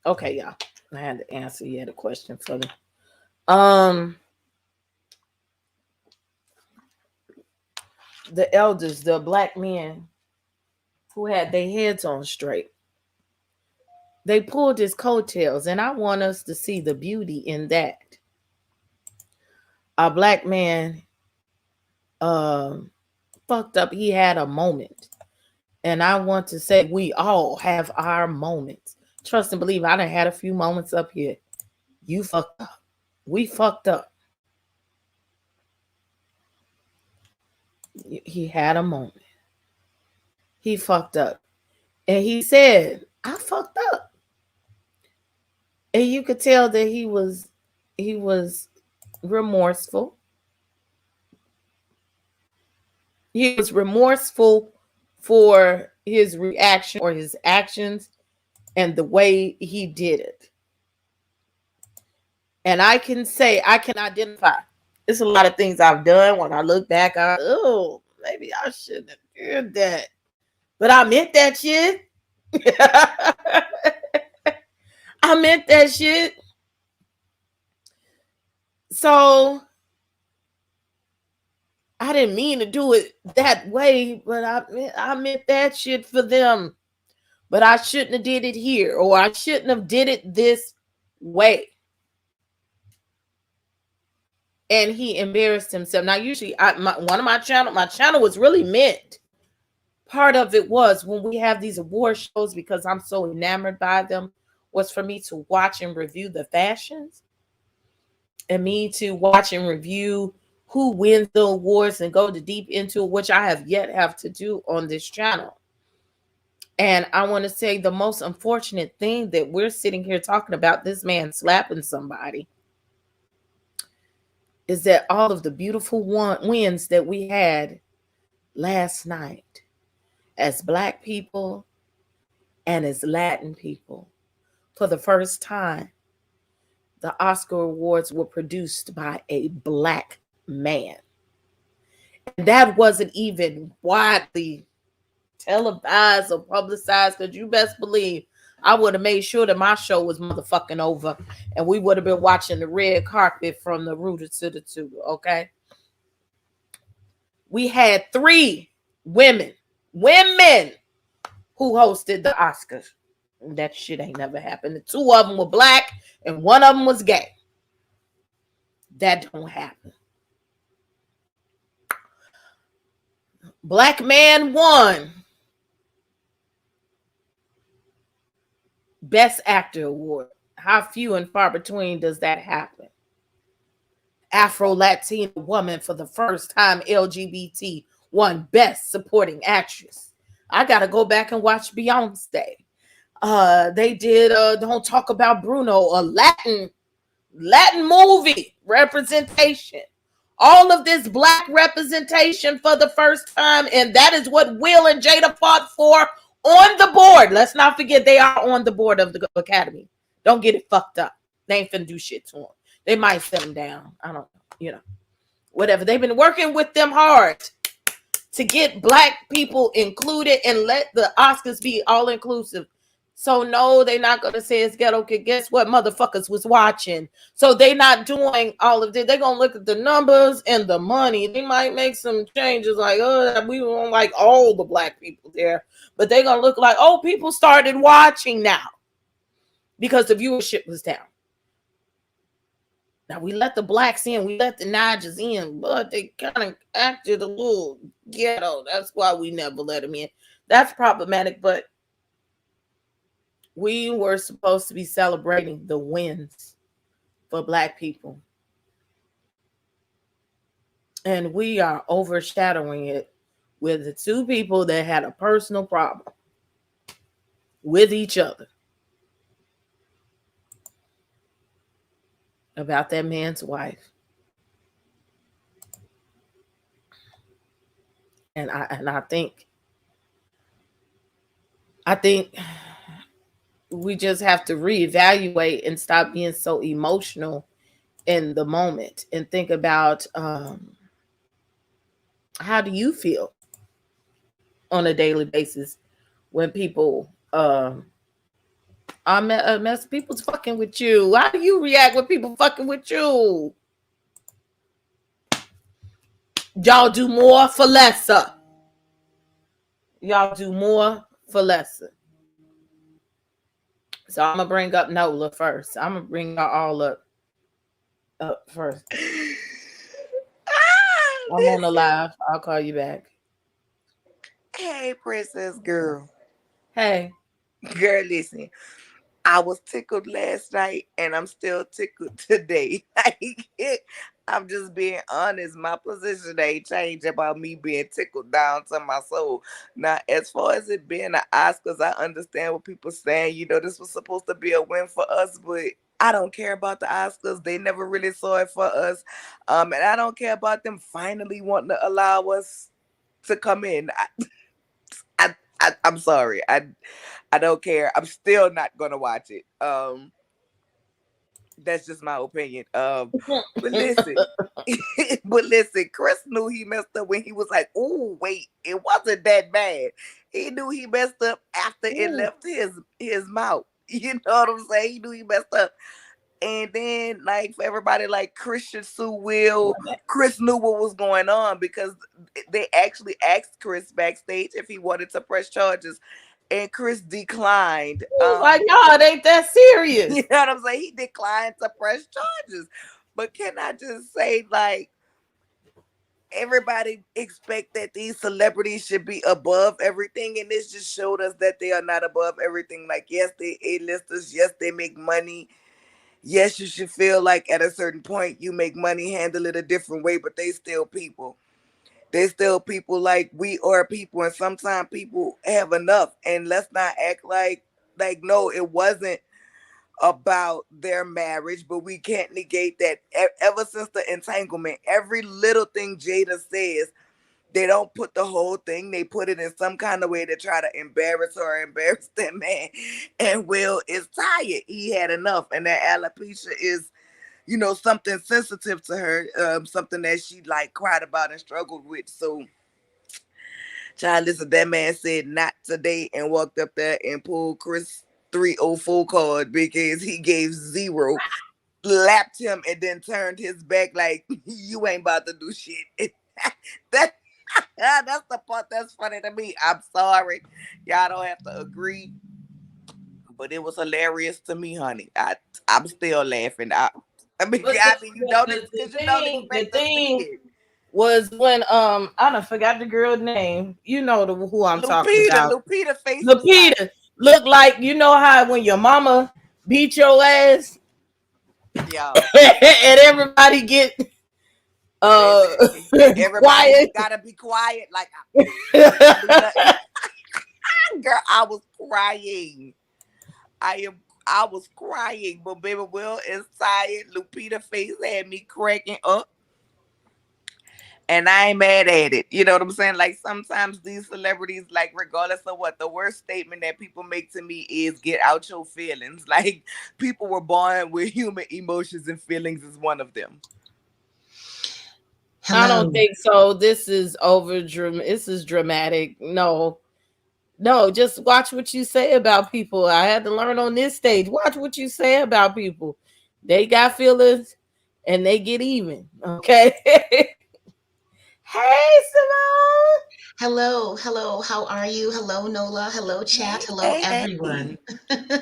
Okay, y'all. I had to answer. You had a question for me. The elders, the black men who had their heads on straight, they pulled his coattails, and I want us to see the beauty in that. A black man fucked up. He had a moment. And I want to say we all have our moments. Trust and believe, I done had a few moments up here. You fucked up. We fucked up. He had a moment. He fucked up. And he said, I fucked up. And you could tell that he was remorseful. He was remorseful for his reaction or his actions and the way he did it. And I can say, I can identify. There's a lot of things I've done. When I look back, maybe I shouldn't have did that. But I meant that shit. I meant that shit. So I didn't mean to do it that way, but I meant that shit for them. But I shouldn't have did it here, or I shouldn't have did it this way. And he embarrassed himself. Now, usually, my channel was really meant. Part of it was when we have these award shows, because I'm so enamored by them, was for me to watch and review the fashions, and me to watch and review who wins the awards and go deep into it, which I have to do on this channel. And I want to say the most unfortunate thing that we're sitting here talking about, this man slapping somebody, is that all of the beautiful wins that we had last night as Black people and as Latin people, for the first time, the Oscar awards were produced by a Black man. And that wasn't even widely televised or publicized, because you best believe I would have made sure that my show was motherfucking over and we would have been watching the red carpet from the rooter to the tutor, okay? We had 3 women who hosted the Oscars. That shit ain't never happened. The two of them were black and one of them was gay. That don't happen. Black man won Best Actor Award. How few and far between does that happen? Afro-Latina woman for the first time, LGBT, won Best Supporting Actress. I gotta go back and watch Beyonce. They did Don't Talk About Bruno, a Latin movie representation. All of this black representation for the first time, and that is what Will and Jada fought for on the board. Let's not forget they are on the board of the Academy. Don't get it fucked up. They ain't finna do shit to them. They might set them down. I don't know, whatever. They've been working with them hard to get black people included and let the Oscars be all inclusive. So no, they're not going to say it's ghetto. Okay, guess what? Motherfuckers was watching. So they not doing all of this. They're going to look at the numbers and the money. They might make some changes like, oh, we don't like all the black people there. But they're going to look like, oh, people started watching now because the viewership was down. Now, we let the blacks in. We let the Nigers in. But they kind of acted a little ghetto. That's why we never let them in. That's problematic, but we were supposed to be celebrating the wins for black people. And we are overshadowing it with the two people that had a personal problem with each other about that man's wife. And I think we just have to reevaluate and stop being so emotional in the moment and think about how do you feel on a daily basis when people people's fucking with you. How do you react when people fucking with you? Y'all do more for lesser. Y'all do more for lesser. So I'm gonna bring up Nola first. I'm gonna bring y'all all up first. I'm on the live. I'll call you back. Hey, princess girl. Hey. Girl, listen. I was tickled last night and I'm still tickled today. I'm just being honest. My position ain't changed about me being tickled down to my soul. Now, as far as it being the Oscars, I understand what people saying. This was supposed to be a win for us, but I don't care about the Oscars. They never really saw it for us. And I don't care about them finally wanting to allow us to come in. I'm sorry. I don't care. I'm still not gonna watch it. That's just my opinion. But listen, Chris knew he messed up when he was like, "Oh, wait, it wasn't that bad." He knew he messed up after it left his mouth. You know what I'm saying? He knew he messed up. And then, like, for everybody like Christian Sue Will, Chris knew what was going on because they actually asked Chris backstage if he wanted to press charges. And Chris declined. Like, y'all, it ain't that serious. You know what I'm saying? He declined to press charges. But can I just say, like, everybody expect that these celebrities should be above everything, and this just showed us that they are not above everything. Like, yes, they A-listers. Yes, they make money. Yes, you should feel like at a certain point you make money, handle it a different way, but they still people. They still people like we are people, and sometimes people have enough. And let's not act like no, it wasn't about their marriage, but we can't negate that ever since the entanglement, every little thing Jada says, they don't put the whole thing. They put it in some kind of way to try to embarrass her, embarrass that man. And Will is tired. He had enough. And that alopecia is, something sensitive to her, something that she like cried about and struggled with. So, child, listen, that man said not today and walked up there and pulled Chris 304 card because he gave 0, lapped him, and then turned his back like, you ain't about to do shit. Yeah, that's the part that's funny to me. I'm sorry. Y'all don't have to agree. But it was hilarious to me, honey. I'm still laughing. But You don't the because you don't thing, the expect to see thing it. was when I don't forgot the girl name. You know who I'm talking Lupita, about. Lupita face was like, Lupita looked like, you know how when your mama beat your ass yo, and everybody get uh everybody quiet. gotta be quiet. Like I can't do nothing. Girl, I was crying. I was crying, but baby Will inside Lupita face had me cracking up. And I ain't mad at it. You know what I'm saying? Like sometimes these celebrities, like regardless of what, the worst statement that people make to me is get out your feelings. Like people were born with human emotions and feelings is one of them. I don't Hello. think so. This is over. This is dramatic. No, no. Just watch what you say about people. I had to learn on this stage. Watch what you say about people. They got feelings, and they get even. Okay. Hey, Simone. Hello. Hello. How are you? Hello, Nola. Hello, chat. Hey, Hello, hey, everyone. hey.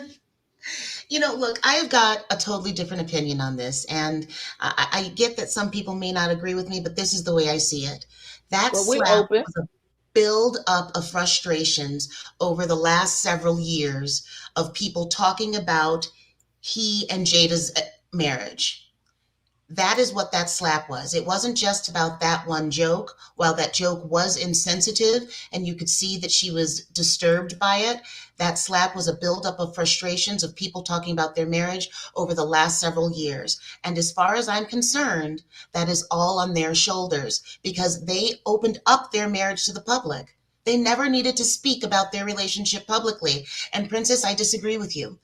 Look, I've got a totally different opinion on this, and I get that some people may not agree with me, but this is the way I see it. That Well, we're slap open. was a build up of frustrations over the last several years of people talking about he and Jada's marriage. That is what that slap was. It wasn't just about that one joke. While that joke was insensitive and you could see that she was disturbed by it, that slap was a buildup of frustrations of people talking about their marriage over the last several years. And as far as I'm concerned, that is all on their shoulders because they opened up their marriage to the public. They never needed to speak about their relationship publicly. And Princess, I disagree with you.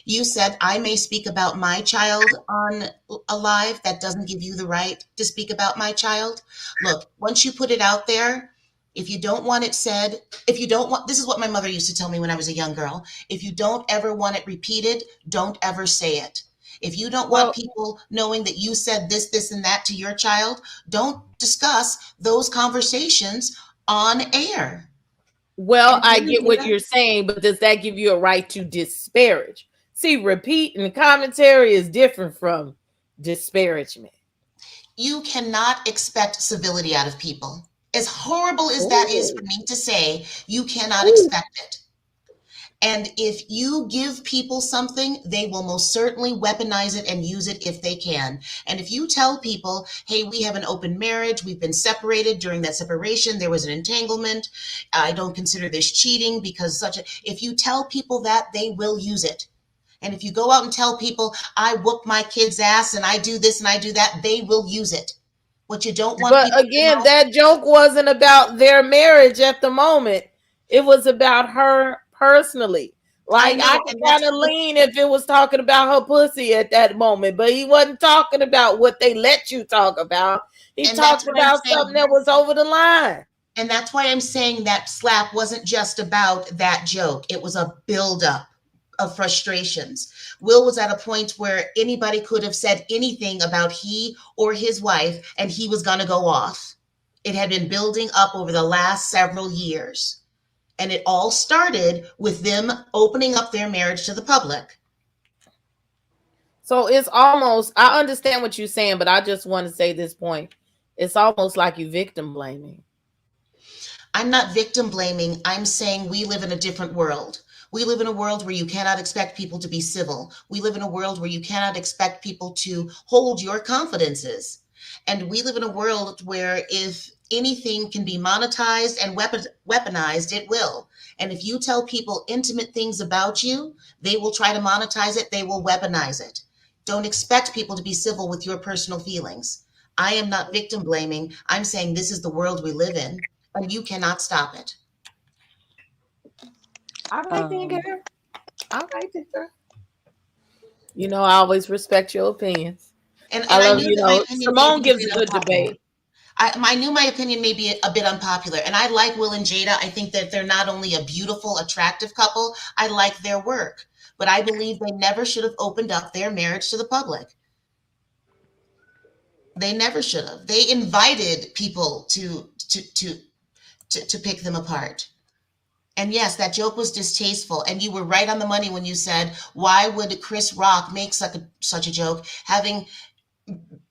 You said I may speak about my child on a live. That doesn't give you the right to speak about my child. Look, once you put it out there, if you don't want it said, if you don't want, this is what my mother used to tell me when I was a young girl. If you don't ever want it repeated, don't ever say it. If you don't want Well, people knowing that you said this, and that to your child, don't discuss those conversations on air. well, And I really, get what you're saying, but does that give you a right to disparage? See, repeating commentary is different from disparagement. you cannot expect civility out of people. As horrible as that is for Ooh, me to say, you cannot ooh. expect it. And if you give people something, they will most certainly weaponize it and use it if they can. And if you tell people, hey, we have an open marriage, we've been separated, during that separation, there was an entanglement, I don't consider this cheating because if you tell people that, they will use it. And if you go out and tell people, I whoop my kid's ass and I do this and I do that, they will use it. What you don't want But people to again, know, that joke wasn't about their marriage at the moment. It was about her personally. I Like I know, could and kind of lean if it was talking about her pussy at that moment, but he wasn't talking about what they let you talk about. He that's talked what I'm about something saying. that was over the line. And that's why I'm saying that slap wasn't just about that joke. It was a buildup of frustrations. Will was at a point where anybody could have said anything about he or his wife, and he was going to go off. It had been building up over the last several years. And it all started with them opening up their marriage to the public. So it's almost, I understand what you're saying, but I just want to say this point. It's almost like you victim blaming. I'm not victim blaming. I'm saying we live in a different world. We live in a world where you cannot expect people to be civil. We live in a world where you cannot expect people to hold your confidences. And we live in a world where if anything can be monetized and weaponized, it will. And if you tell people intimate things about you, they will try to monetize it, they will weaponize it. Don't expect people to be civil with your personal feelings. I am not victim blaming. I'm saying this is the world we live in and you cannot stop it. All right, then, Um, girl. All right, then, girl. You know, I always respect your opinions. And I I love, knew you that my know, opinion may Simone be a gives a bit good unpopular. debate. I knew my opinion may be a bit unpopular. And I like Will and Jada. I think that they're not only a beautiful, attractive couple, I like their work. But I believe they never should have opened up their marriage to the public. They never should have. They invited people to to pick them apart. And yes, that joke was distasteful. And you were right on the money when you said, why would Chris Rock make such a joke?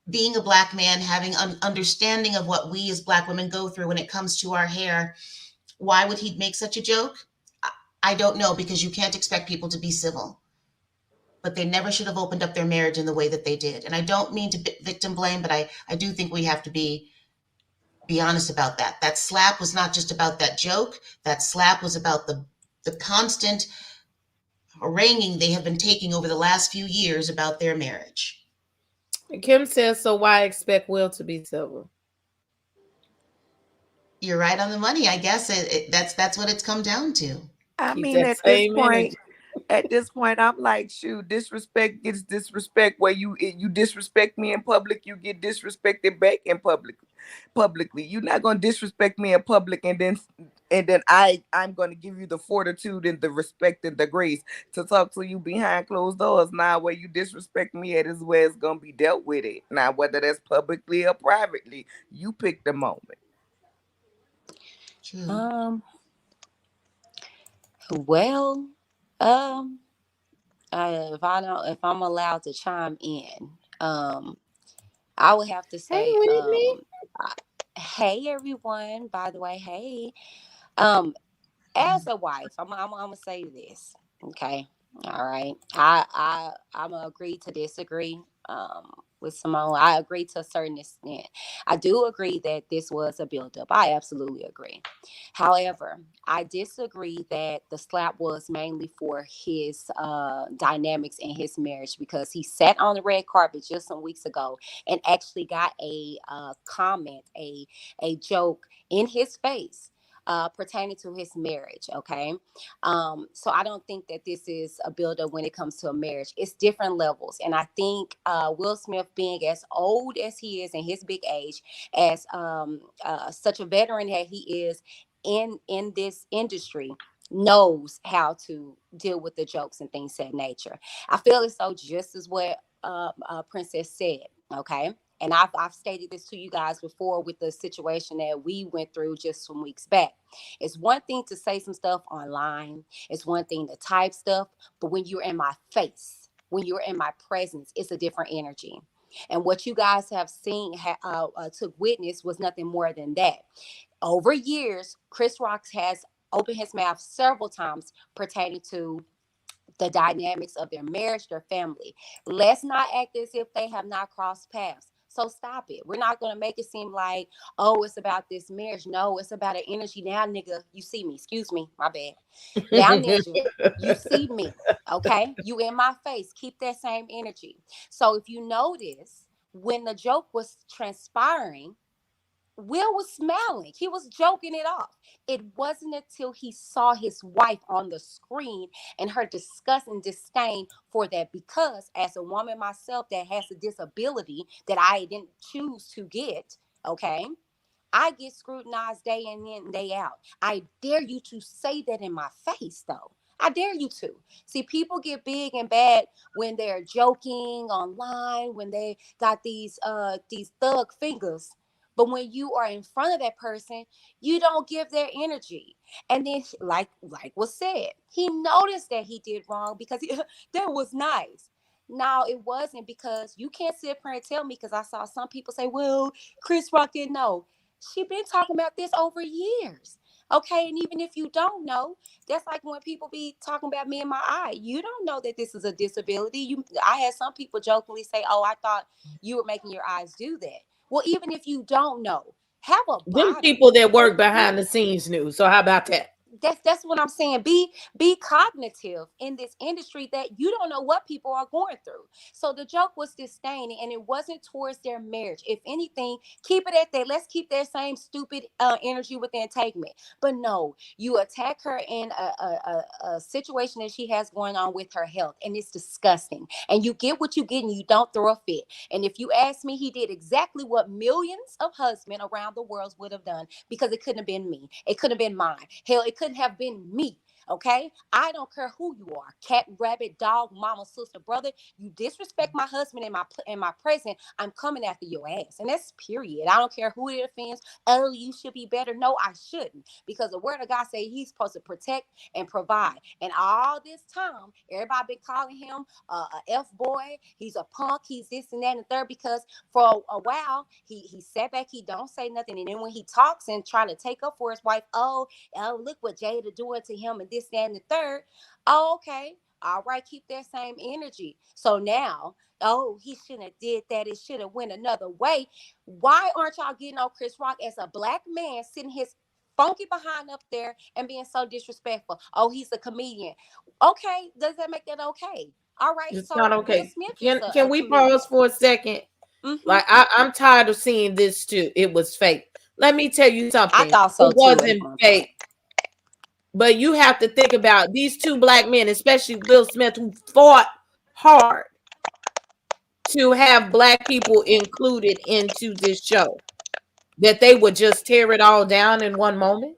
Being a Black man, having an understanding of what we as Black women go through when it comes to our hair, why would he make such a joke? I don't know, because you can't expect people to be civil. But they never should have opened up their marriage in the way that they did. And I don't mean to victim blame, but I do think we have to be honest about that. That slap was not just about that joke. That slap was about the constant haranguing they have been taking over the last few years about their marriage. Kim says, so why expect Will to be civil? You're right on the money. I guess that's what it's come down to. I Keep mean, that same energy. at this point, I'm like, shoot, disrespect gets disrespect. Where you disrespect me in public, you get disrespected back in publicly. You're not gonna disrespect me in public and then I'm gonna give you the fortitude and the respect and the grace to talk to you behind closed doors. Now, where you disrespect me at is where it's gonna be dealt with it. Now, whether that's publicly or privately, you pick the moment. True. Well, if I'm allowed to chime in, I would have to Hey, say, Whitney. hey everyone. By the way, hey, um, as a wife, I'm gonna say this, okay? All right, I'm gonna agree to disagree. With Simone, I agree to a certain extent. I do agree that this was a buildup. I absolutely agree. However, I disagree that the slap was mainly for his dynamics in his marriage, because he sat on the red carpet just some weeks ago and actually got a comment, a joke in his face pertaining to his marriage. Okay. So I don't think that this is a buildup when it comes to a marriage. It's different levels. And I think Will Smith, being as old as he is in his big age, as such a veteran that he is in this industry, knows how to deal with the jokes and things of that nature. I feel as though, just as what Princess said, okay? And I've stated this to you guys before with the situation that we went through just some weeks back. It's one thing to say some stuff online. It's one thing to type stuff. But when you're in my face, when you're in my presence, it's a different energy. And what you guys have seen, took witness, was nothing more than that. Over years, Chris Rock has opened his mouth several times pertaining to the dynamics of their marriage, their family. Let's not act as if they have not crossed paths. So stop it. We're not going to make it seem like, oh, it's about this marriage. No, it's about an energy. Now, nigga, you see me. Excuse me. My bad. Now, ninja, you see me. Okay. You in my face. Keep that same energy. So if you notice, when the joke was transpiring, Will was smiling. He was joking it off. It wasn't until he saw his wife on the screen and her disgust and disdain for that. Because as a woman myself that has a disability that I didn't choose to get, okay, I get scrutinized day in and day out. I dare you to say that in my face, though. I dare you to. See, people get big and bad when they're joking online, when they got these thug fingers. But when you are in front of that person, you don't give their energy. And then, like was said, he noticed that he did wrong because that was nice. No, it wasn't, because you can't sit up here and tell me, because I saw some people say, well, Chris Rock didn't know. She been talking about this over years. Okay, and even if you don't know, that's like when people be talking about me in my eye. You don't know that this is a disability. I had some people jokingly say, "Oh, I thought you were making your eyes do that." Well, even if you don't know, have a Them body. people that work behind the scenes knew. So how about that? That's what I'm saying. Be cognitive in this industry, that you don't know what people are going through. So the joke was disdain, and it wasn't towards their marriage. If anything, keep it at that. Let's keep that same stupid energy within Take-Me. But no, you attack her in a situation that she has going on with her health, and it's disgusting. And you get what you get, and you don't throw a fit. And if you ask me, he did exactly what millions of husbands around the world would have done, because it couldn't have been me. It couldn't have been mine. Hell, it couldn't have been me. Okay, I don't care who you are, cat, rabbit, dog, mama, sister, brother. You disrespect my husband in my presence, I'm coming after your ass, and that's period. I don't care who it offends. Oh, you should be better. No, I shouldn't, because the word of God say He's supposed to protect and provide. And all this time, everybody been calling him a F boy. He's a punk. He's this and that and the third. Because for a while he sat back. He don't say nothing, and then when he talks and try to take up for his wife, oh, look what Jada doing to him and this, that, and the third. Oh, okay. All right, keep that same energy. So now, oh, he shouldn't have did that. It should have went another way. Why aren't y'all getting on Chris Rock as a black man sitting his funky behind up there and being so disrespectful? Oh, he's a comedian. Okay, does that make that okay? All right, It's not so Will okay. Smith is Can a we comedian. pause for a second? Mm-hmm. Like I'm tired of seeing this too. It was fake. Let me tell you I something. thought so It too at wasn't one point. fake. But you have to think about these two black men, especially Will Smith, who fought hard to have black people included into this show. That they would just tear it all down in one moment.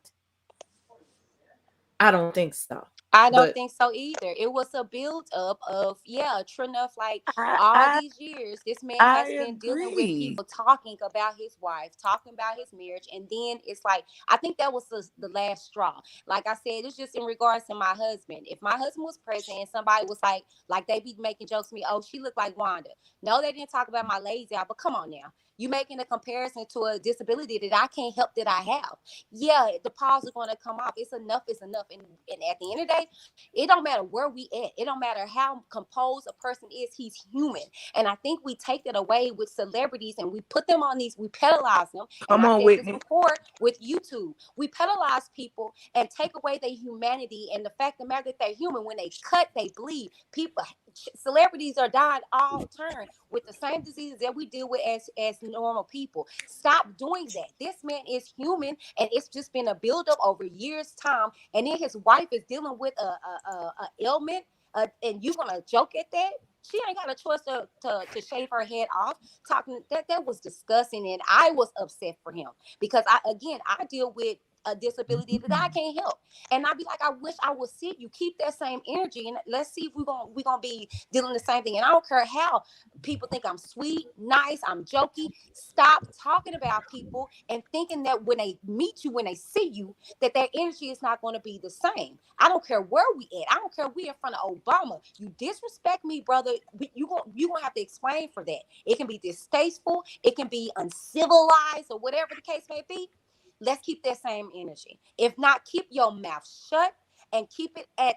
I don't think so. I don't But think so either. It was a build up of, yeah, true enough, like I all I these years, this man I has been dealing with agree. people talking about his wife, talking about his marriage. And then it's like, I think that was the last straw. Like I said, it's just in regards to my husband. If my husband was present and somebody was like they be making jokes to me, oh, she looked like Wanda. No, they didn't talk about my lazy eye, but come on now. You making a comparison to a disability that I can't help that I have. Yeah, the paws are going to come off. It's enough. It's enough. And at the end of the day, it don't matter where we at. It don't matter how composed a person is. He's human. And I think we take that away with celebrities and we put them on these, we pedalize them. And Come I on, said this Whitney. before with YouTube. We pedalize people and take away their humanity and the fact of the matter that they're human. When they cut, they bleed. People, celebrities are dying all turn with the same diseases that we deal with as normal people. Stop doing that. This man is human, and it's just been a buildup over years' time. And then his wife is dealing with a ailment, and you gonna joke at that? She ain't got a choice to shave her head off. Talking that was disgusting, and I was upset for him because I deal with a disability that I can't help, and I'd be like, I wish I would see you keep that same energy, and let's see if we're gonna be dealing the same thing. And I don't care how people think I'm sweet, nice, I'm jokey. Stop talking about people and thinking that when they meet you, when they see you, that their energy is not going to be the same. I don't care where we at. I don't care if we in front of Obama. You disrespect me, brother. You gonna have to explain for that. It can be distasteful. It can be uncivilized or whatever the case may be. Let's keep that same energy. If not, keep your mouth shut and keep it at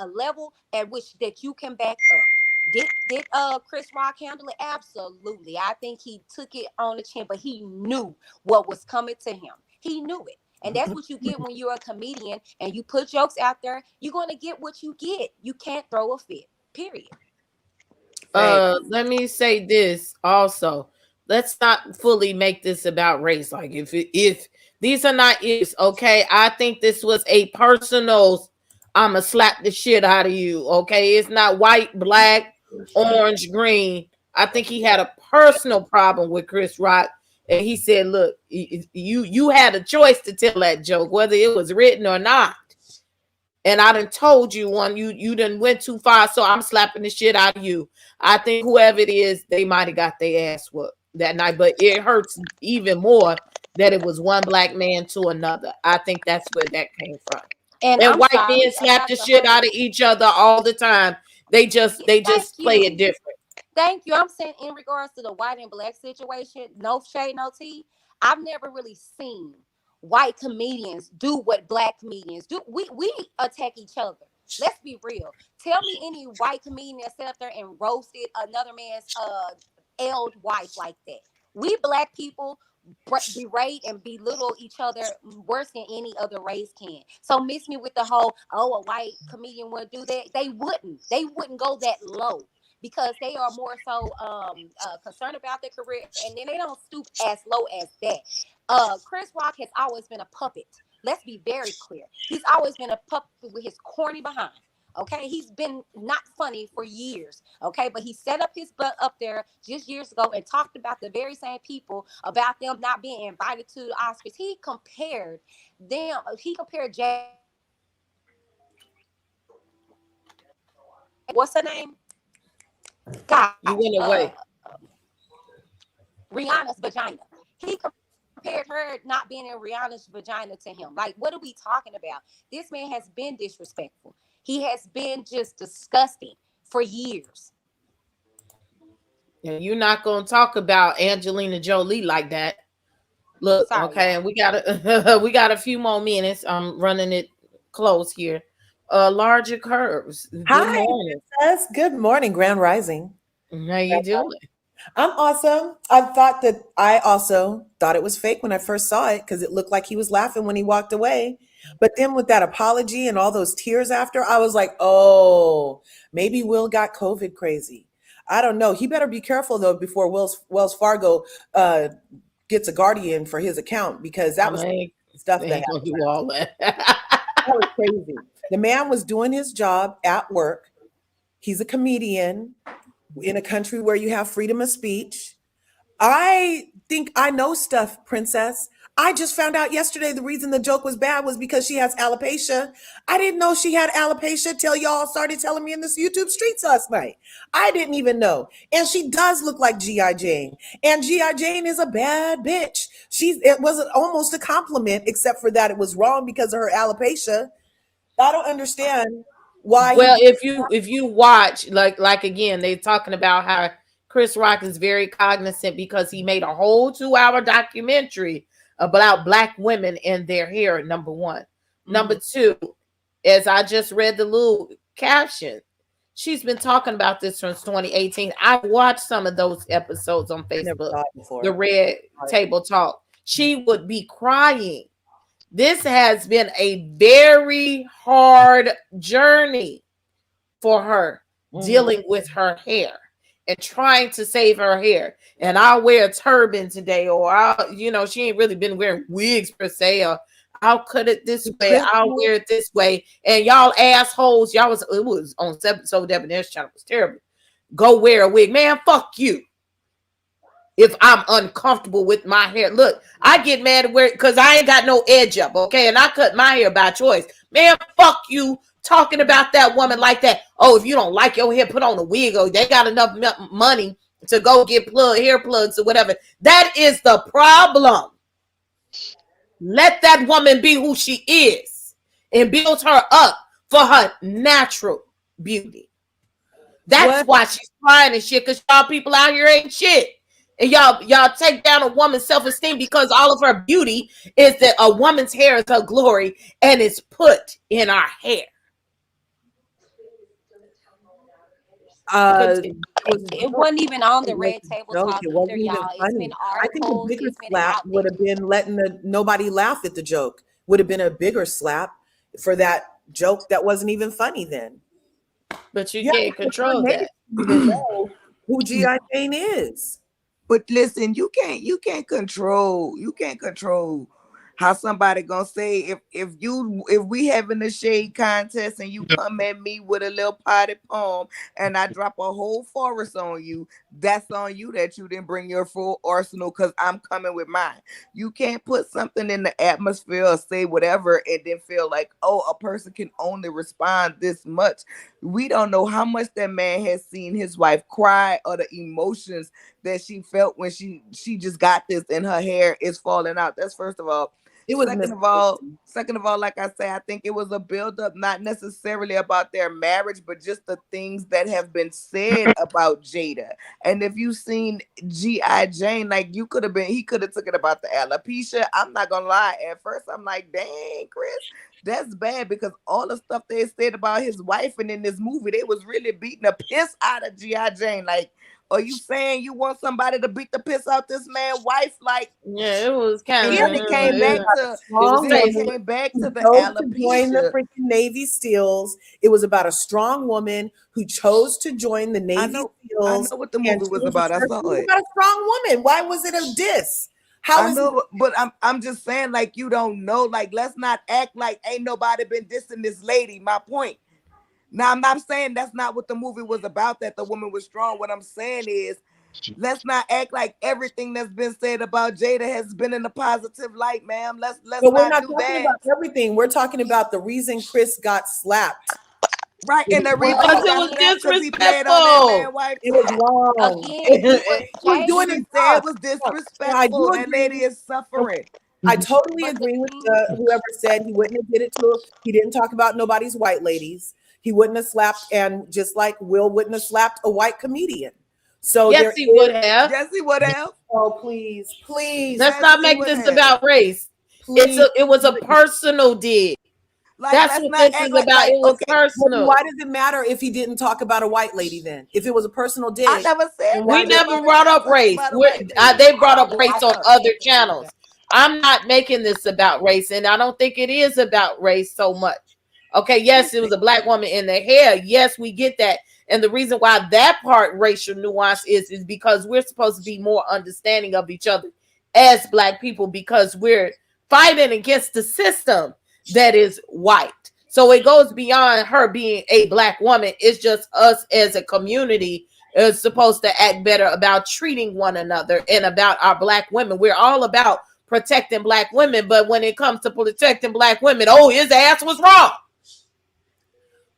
a level at which that you can back up. Did Chris Rock handle it? Absolutely. I think he took it on the chin, but he knew what was coming to him. He knew it. And that's what you get when you're a comedian and you put jokes out there. You're going to get what you get. You can't throw a fit. Period. Facts. let me say this also. Let's not fully make this about race. Like if these are not issues, okay? I think this was a personal. I'ma slap the shit out of you, okay? It's not white, black, orange, green. I think he had a personal problem with Chris Rock, and he said, "Look, you had a choice to tell that joke, whether it was written or not." And I done told you you done went too far, so I'm slapping the shit out of you. I think whoever it is, they might have got their ass whooped that night, but it hurts even more that it was one black man to another. I think that's where that came from. And And I'm white men sorry slap about the the shit hurt. out of each other all the time. They just Yeah, they thank just play it you. different. Thank you. I'm saying in regards to the white and black situation, no shade, no tea. I've never really seen white comedians do what black comedians do. We attack each other. Let's be real. Tell me any white comedian that sat up there and roasted another man's ailed wife like that. We black people berate and belittle each other worse than any other race can. So miss me with the whole, oh, a white comedian would do that. They wouldn't. They wouldn't go that low because they are more so concerned about their career, and then they don't stoop as low as that. Chris Rock has always been a puppet. Let's be very clear. He's always been a puppet with his corny behind. Okay, he's been not funny for years. Okay, but he set up his butt up there just years ago and talked about the very same people about them not being invited to the Oscars. He compared them. He compared Jada Pinkett Smith what's her name? Gosh, You went away. Rihanna's vagina. He compared her not being in Rihanna's vagina to him. Like, what are we talking about? This man has been disrespectful. He has been just disgusting for years. And you're not gonna talk about Angelina Jolie like that. Look, Sorry, okay, y'all. and we got a few more minutes. I'm running it close here. Larger curves. Good Hi, morning. Princess. Good morning, Grand Rising. How you doing? I'm awesome. I also thought it was fake when I first saw it because it looked like he was laughing when he walked away. But then with that apology and all those tears after, I was like, oh, maybe Will got COVID crazy. I don't know. He better be careful though before Wells Fargo gets a guardian for his account because that was stuff They that ain't gonna happened. do all that. That was crazy. The man was doing his job at work. He's a comedian in a country where you have freedom of speech. I think I know stuff, Princess. I just found out yesterday the reason the joke was bad was because she has alopecia. I didn't know she had alopecia till y'all started telling me in this YouTube streets last night. I didn't even know. And she does look like G.I. Jane. And G.I. Jane is a bad bitch. It was almost a compliment, except for that it was wrong because of her alopecia. I don't understand why he. Well, if you watch like again, they're talking about how Chris Rock is very cognizant because he made a whole 2-hour documentary about black women and their hair. Number one, number two, as I just read the little caption, she's been talking about this since 2018. I watched some of those episodes on Never Facebook, saw it before. the Red Table Talk. She would be crying. This has been a very hard journey for her dealing with her hair and trying to save her hair. And I'll wear a turban today, or she ain't really been wearing wigs per se, or I'll cut it this way, I'll wear it this way. And y'all assholes, it was on So Debonair's channel, it was terrible. Go wear a wig. Man, fuck you. If I'm uncomfortable with my hair, look, I get mad at where because I ain't got no edge up, okay? And I cut my hair by choice. Man, fuck you talking about that woman like that. Oh, if you don't like your hair, put on a wig, or they got enough money to go get hair plugs or whatever. That is the problem. Let that woman be who she is and build her up for her natural beauty. That's why she's crying and shit, because y'all people out here ain't shit. And y'all take down a woman's self-esteem because all of her beauty is that a woman's hair is her glory and it's put in our hair. It wasn't even on the Red Table Talk either, y'all. It's been I think a articles. bigger It's been slap out would there. have been letting nobody laugh at the joke. Would have been a bigger slap for that joke that wasn't even funny then. But you can't control that. Even know who G.I. Jane is. But listen, you can't control how somebody gonna say if we having a shade contest and you come at me with a little potted palm and I drop a whole forest on you, that's on you that you didn't bring your full arsenal because I'm coming with mine. You can't put something in the atmosphere or say whatever and then feel like, oh, a person can only respond this much. We don't know how much that man has seen his wife cry or the emotions that she felt when she just got this and her hair is falling out. That's first of all. Second of all, like I say, I think it was a buildup, not necessarily about their marriage, but just the things that have been said about Jada. And if you've seen G.I. Jane, like he could have took it about the alopecia. I'm not gonna lie. At first, I'm like, dang, Chris, that's bad, because all the stuff they said about his wife and in this movie, they was really beating the piss out of G.I. Jane. Like, are you saying you want somebody to beat the piss out this man's wife? Like, yeah, it was kind of. And then it came back to the join the alopecia. freaking Navy SEALs. It was about a strong woman who chose to join the Navy SEALs. I know what the movie was about. I saw it. About a strong woman. Why was it a diss? But I'm just saying, like, you don't know. Like, let's not act like ain't nobody been dissing this lady. My point. Now, I'm not saying that's not what the movie was about, that the woman was strong. What I'm saying is, let's not act like everything that's been said about Jada has been in a positive light, ma'am. Let's But we're not not do talking that. about everything. We're talking about the reason Chris got slapped. Right, and the reason Because he it got was left because he played on that disrespectful. man wife It was too. wrong. Again, he was He was doing his Jada. She said job. it was Look, so I do disrespectful. That lady agree. is suffering. I totally But the agree with thing, whoever said he wouldn't have did it to. He didn't talk about nobody's white ladies. He wouldn't have slapped, and just like Will wouldn't have slapped a white comedian. So Yes, there he is. would have. Yes, he would have. Oh, please, please, Let's Yes, not he make would this have. about race. please. It was a personal dig. Like, That's let's what not this act is about. like It was okay. Well, then personal. why does it matter if he didn't talk about a white lady then? If it was a personal I dig, never said then We why that. did never Nobody brought said up something race. about a white lady. They brought up race on Never. other channels. I'm not making this about race, and I don't think it is about race so much. Okay, yes, it was a black woman in the hair. Yes, we get that. And the reason why that part racial nuance is because we're supposed to be more understanding of each other as black people because we're fighting against the system that is white. So it goes beyond her being a black woman. It's just us as a community is supposed to act better about treating one another and about our black women. We're all about protecting black women, but when it comes to protecting black women, oh, his ass was wrong.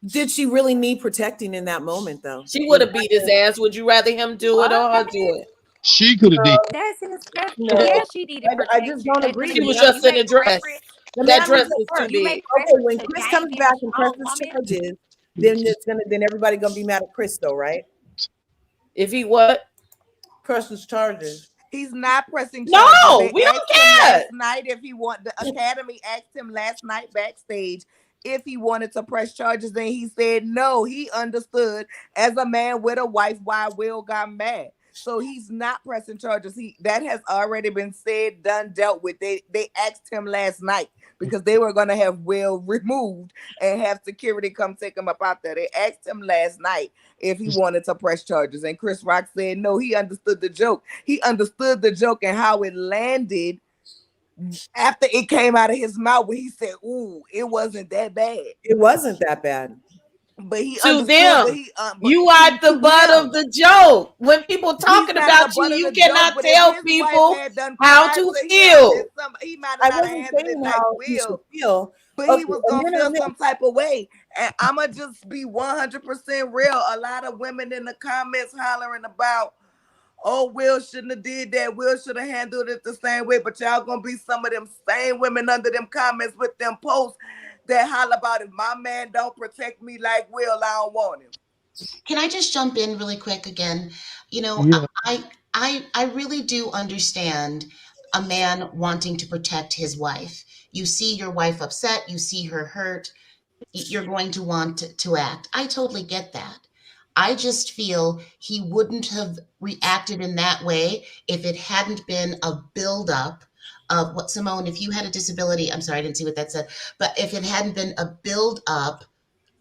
did she really need protecting in that moment though? She would have beat his ass. Would you rather him do it or her do She could have did. that's his. That's, No, yeah, she needed I just protection. don't And agree it? She with was that. you just in make a dress. reference. The That man was dress at was too work. You big. make Okay, reference when to Chris Jada comes being back a and strong presses woman. charges, then everybody gonna be mad at Chris though, right? If he what? Presses charges. He's not pressing charges. No, They we asked don't him care. last night if he want the Academy asked him last night backstage if he wanted to press charges, and he said no. He understood as a man with a wife why Will got mad. So he's not pressing charges. He that has already been said, done, dealt with. They asked him last night because they were gonna have Will removed and have security come take him up out there. They asked him last night if he wanted to press charges. And Chris Rock said no, he understood the joke. He understood the joke and how it landed after it came out of his mouth when he said, ooh, it wasn't that bad. It wasn't that bad. But he To understood that them, he but you are the to butt of him, the joke. When people he's talking not the about you, butt of you the joke. cannot But if tell his wife people had done how cried to to him, and feel. he might have I not wasn't handled it saying like how he should Will, feel. but he Okay, was and gonna then feel on this, some type of way. And I'ma just be 100% real. A lot of women in the comments hollering about, oh, Will shouldn't have did that. Will should have handled it the same way. But y'all gonna be some of them same women under them comments with them posts that holler about if my man don't protect me like Will, I don't want him. Can I just jump in really quick again? You know, Yeah. I really do understand a man wanting to protect his wife. You see your wife upset, you see her hurt, you're going to want to act. I totally get that. I just feel he wouldn't have reacted in that way if it hadn't been a buildup of what, Simone, if you had a disability, I'm sorry, I didn't see what that said, but if it hadn't been a buildup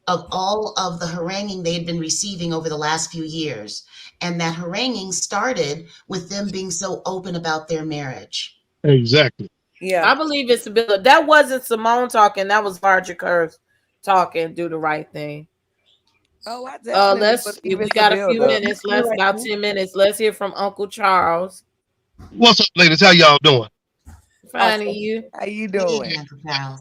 of all of the haranguing they had been receiving over the last few years. And that haranguing started with them being so open about their marriage. Exactly. yeah, I believe it's a bill. That wasn't Simone talking. That was Roger Curves talking. Do the right thing. Oh, I definitely Let's. believe We it's a got a few yeah, buildup. minutes. you're Let's right. about 10 minutes. Let's hear from Uncle Charles. What's up, ladies? How y'all doing? Finding Awesome. you. How you Good doing? evening, Uncle Charles.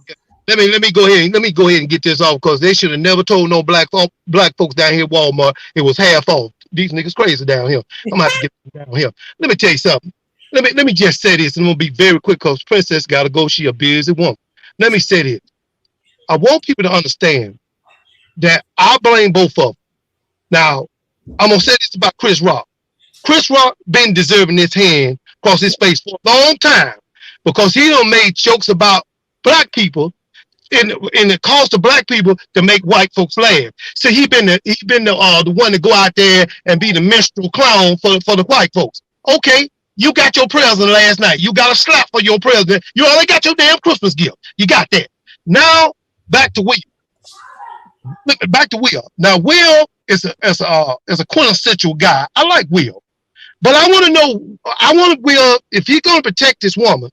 Let me go ahead. Let me go ahead and get this off because they should have never told no black folks down here at Walmart it was half off. These niggas crazy down here. I'm gonna have to get them down here. Let me tell you something. Let me just say this, and I'm gonna be very quick because Princess gotta go. She a busy woman. Let me say this. I want people to understand that I blame both of them. Now, I'm gonna say this about Chris Rock. Chris Rock been deserving this hand across his face for a long time because he done made jokes about black people and it cost the black people to make white folks laugh. So he been the one to go out there and be the minstrel clown for the white folks. Okay, you got your president last night. You got a slap for your president. You already got your damn Christmas gift. You got that. Now back to Will. Back to Will. Now Will is a quintessential guy. I like Will, but I want to know. I want Will if he's gonna protect this woman,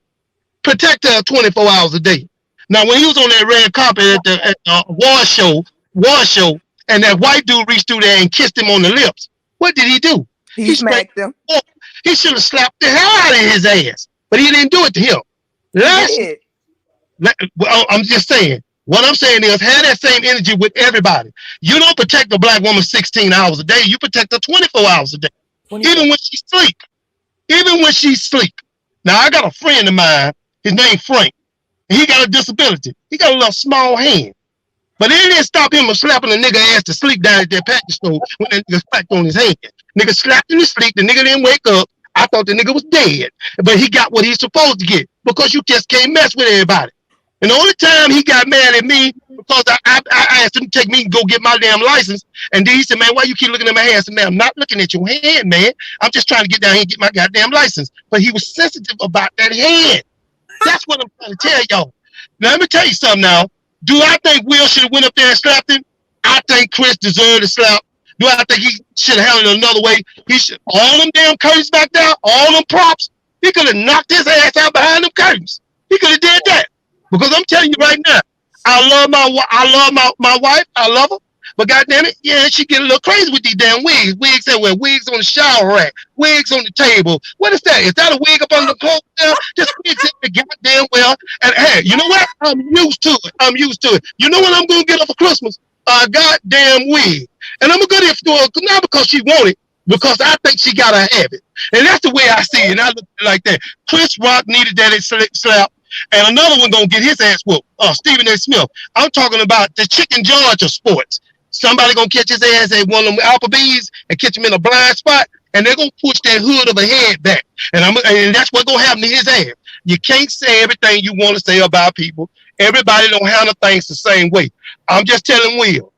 protect her 24 hours a day. Now, when he was on that red carpet at the war show, and that white dude reached through there and kissed him on the lips, what did he do? He He sprayed. smacked him. He should have slapped the hell out of his ass, but he didn't do it to him. He Last, did. well, I'm just saying. What I'm saying is have that same energy with everybody. You don't protect a black woman 16 hours a day. You protect her 24 hours a day. 24. Even when she sleep. Even when she sleep. Now, I got a friend of mine. His name Frank. And he got a disability. He got a little small hand. But it didn't stop him from slapping a nigga ass to sleep down at that package store when that nigga slapped on his hand. Nigga slapped him to sleep. The nigga didn't wake up. I thought the nigga was dead. But he got what he's supposed to get because you just can't mess with everybody. And the only time he got mad at me because I asked him to take me and go get my damn license. And then he said, man, why you keep looking at my hand? I said, man, I'm not looking at your hand, man. I'm just trying to get down here and get my goddamn license. But he was sensitive about that hand. That's what I'm trying to tell y'all. Now, let me tell you something now. Do I think Will should have went up there and slapped him? I think Chris deserved a slap. Do I think he should have handled it another way? He should. All them damn curtains back there, all them props, he could have knocked his ass out behind them curtains. He could have did that. Because I'm telling you right now, I love my wife. I love her. But goddamn it, yeah, she get a little crazy with these damn wigs. Wigs everywhere. Wigs on the shower rack. Wigs on the table. What is that? Is that a wig up on the pole there? Just wigs in the goddamn well. And hey, you know what? I'm used to it. I'm used to it. You know what I'm gonna get her for Christmas? A goddamn wig. And I'm gonna go there for her not because she want it, because I think she gotta have it. And that's the way I see it. And I look at it like that. Chris Rock needed that slap. And another one gonna get his ass whooped. Stephen A. Smith. I'm talking about the Chicken George of sports. Somebody gonna catch his ass at one of them Applebee's and catch him in a blind spot, and they're gonna push that hood of a head back. And that's what's gonna happen to his ass. You can't say everything you want to say about people. Everybody don't handle things the same way. I'm just telling Will.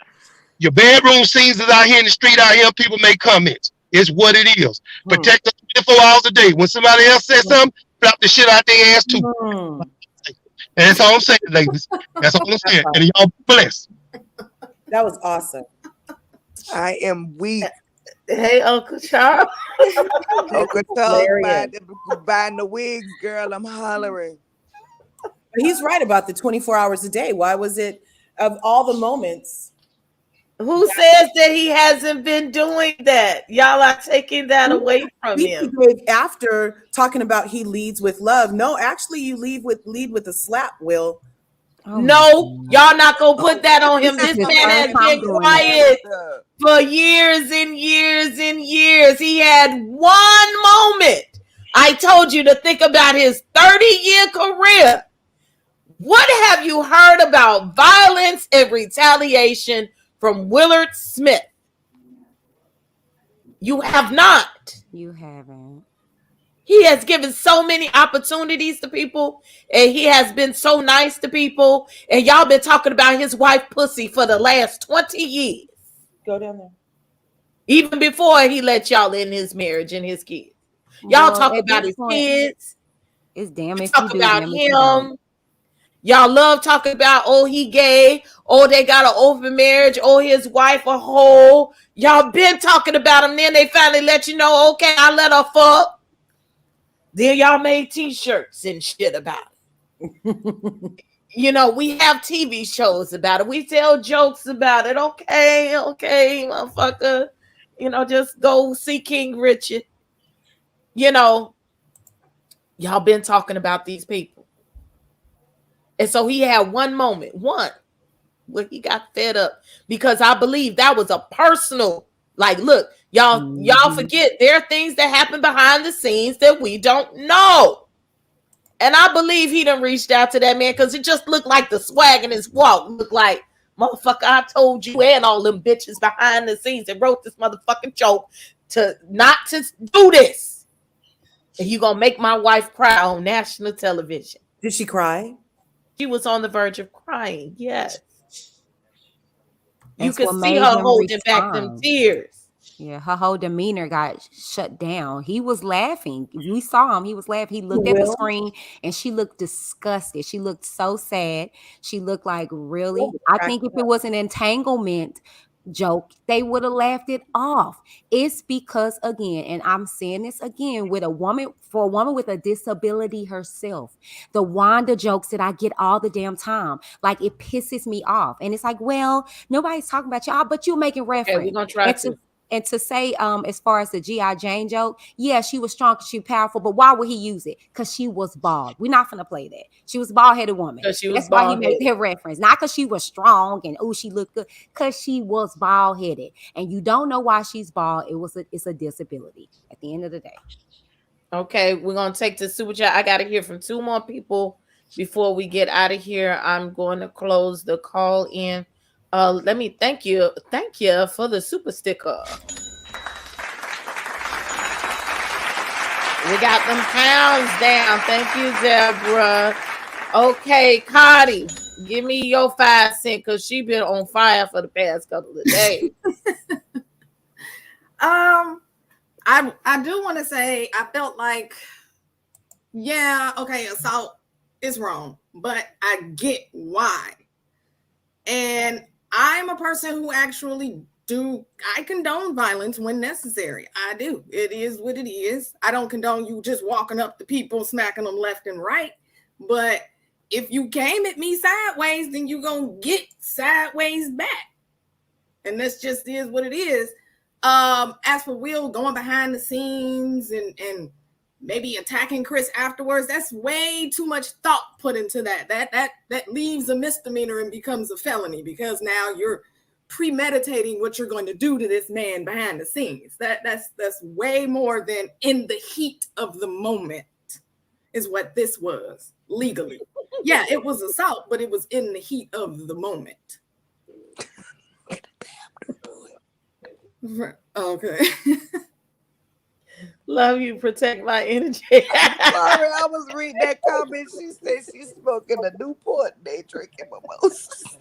Your bedroom scenes is out here in the street out here, people make comments. It's what it is. Protect us 24 hours a day. When somebody else says something, flap the shit out their ass too. And that's all I'm saying, ladies. That's all I'm saying. And y'all blessed. That was awesome. I am weak. Hey, Uncle Charles. Uncle Charles buying the wigs, girl. I'm hollering. He's right about the 24 hours a day. Why was it of all the moments? Who says that he hasn't been doing that? Y'all are taking that away from him. After talking about he leads with love. No, actually, you lead with a slap, Will. Oh, no, y'all not gonna put that on him. This man has been quiet for years and years and years. He had one moment. I told you to think about his 30-year career. What have you heard about violence and retaliation from Willard Smith? You have not. You haven't. He has given so many opportunities to people, and he has been so nice to people. And y'all been talking about his wife pussy for the last 20 years. Go down there. Even before he let y'all in his marriage and his kids. Y'all talk about his kids. It's damn if talk about him. Y'all love talking about, oh, he gay. Oh, they got an open marriage. Oh, his wife a hoe. Y'all been talking about him. Then they finally let you know, okay, I let her fuck. Then y'all made t-shirts and shit about it. You know, we have TV shows about it. We tell jokes about it. Okay, motherfucker. You know, just go see King Richard. You know, y'all been talking about these people. And so he had one moment, where he got fed up because I believe that was a personal, like, look, y'all forget there are things that happen behind the scenes that we don't know. And I believe he done reached out to that man because it just looked like the swag in his walk. Looked like, motherfucker, I told you and all them bitches behind the scenes that wrote this motherfucking joke to not to do this. And you gonna make my wife cry on national television. Did she cry? She was on the verge of crying. Yes. You That's could see her holding back them tears. Yeah, her whole demeanor got shut down. He was laughing. We saw him. He was laughing. He looked at the screen and she looked disgusted. She looked so sad. She looked like, really? I think if it was an entanglement joke, they would have laughed it off. It's because, again, and I'm saying this again, for a woman with a disability herself, the Wanda jokes that I get all the damn time, like, it pisses me off. And it's like, well, nobody's talking about y'all, but you're making reference. Okay, we're gonna try to. And to say, as far as the G.I. Jane joke, yeah, she was strong, she was powerful, but why would he use it? Because she was bald. We're not gonna play that. She was a bald-headed woman. Because she was That's why he made bald-headed. that reference. Not because she was strong and she looked good, because she was bald-headed. And you don't know why she's bald. It's a disability at the end of the day. Okay, we're gonna take the super chat. I gotta hear from 2 more people before we get out of here. I'm going to close the call in. Let me thank you for the super sticker. We got them pounds down. Thank you, Deborah. Okay, Cardi, give me your 5 cents because she been on fire for the past couple of days. I do want to say I felt like, yeah, okay, assault is wrong, but I get why. And I'm a person who actually I condone violence when necessary. I do. It is what it is. I don't condone you just walking up to people, smacking them left and right. But if you came at me sideways, then you're going to get sideways back. And this just is what it is. As for Will going behind the scenes and maybe attacking Chris afterwards, that's way too much thought put into that. That leaves a misdemeanor and becomes a felony because now you're premeditating what you're going to do to this man behind the scenes. That's way more than in the heat of the moment is what this was legally. Yeah, it was assault, but it was in the heat of the moment. Okay. Love you, protect my energy. Sorry, I was reading that comment. She said she's smoking a Newport and they drinking mimosas.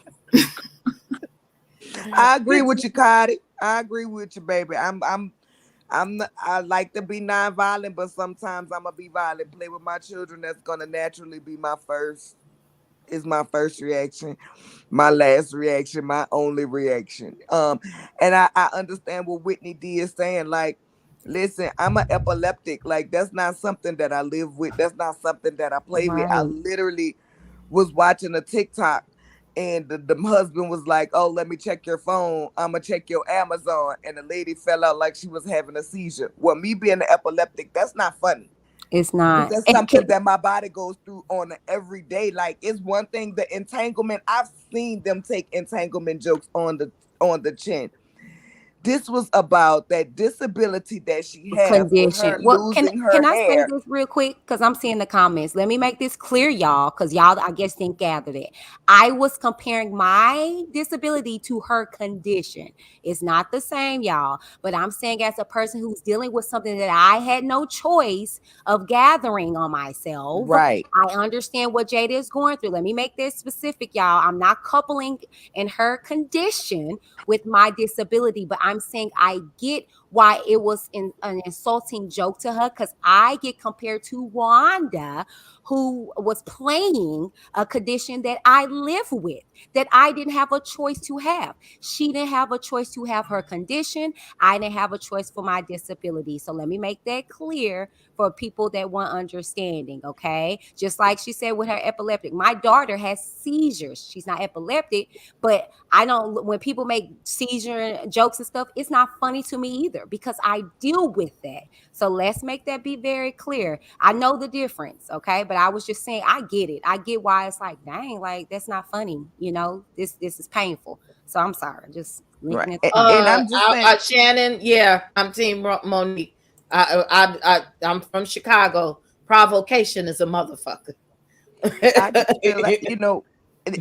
I agree with you, Cardi. I agree with you, baby. I like to be nonviolent, but sometimes I'm gonna be violent. Play with my children. That's gonna naturally be my first reaction, my last reaction, my only reaction. And I understand what Whitney D is saying. Like, listen, I'm an epileptic. Like, that's not something that I live with. That's not something that I play with. I literally was watching a TikTok and the husband was like, oh, let me check your phone. I'm going to check your Amazon. And the lady fell out like she was having a seizure. Well, me being an epileptic, that's not funny. It's not. That's something that my body goes through on an everyday. Like, it's one thing, the entanglement. I've seen them take entanglement jokes on the chin. This was about that disability that she had with her losing her can I hair. say this real quick? Because I'm seeing the comments. Let me make this clear, y'all, because y'all, I guess, didn't gather that. I was comparing my disability to her condition. It's not the same, y'all. But I'm saying as a person who's dealing with something that I had no choice of gathering on myself. Right. I understand what Jada is going through. Let me make this specific, y'all. I'm not coupling in her condition with my disability, but I'm saying I get why it was an insulting joke to her, because I get compared to Wanda, who was playing a condition that I live with, that I didn't have a choice to have. She didn't have a choice to have her condition. I didn't have a choice for my disability. So let me make that clear for people that want understanding, okay? Just like she said with her epileptic. My daughter has seizures. She's not epileptic, but I don't, when people make seizure jokes and stuff, it's not funny to me either because I deal with that. So let's make that be very clear. I know the difference, okay? But I was just saying, I get it. I get why it's like, dang, like that's not funny. You know, this is painful. So I'm sorry. Just linking it. And I'm just saying, Shannon, yeah, I'm Team Monique. I'm from Chicago. Provocation is a motherfucker. I just feel like, you know,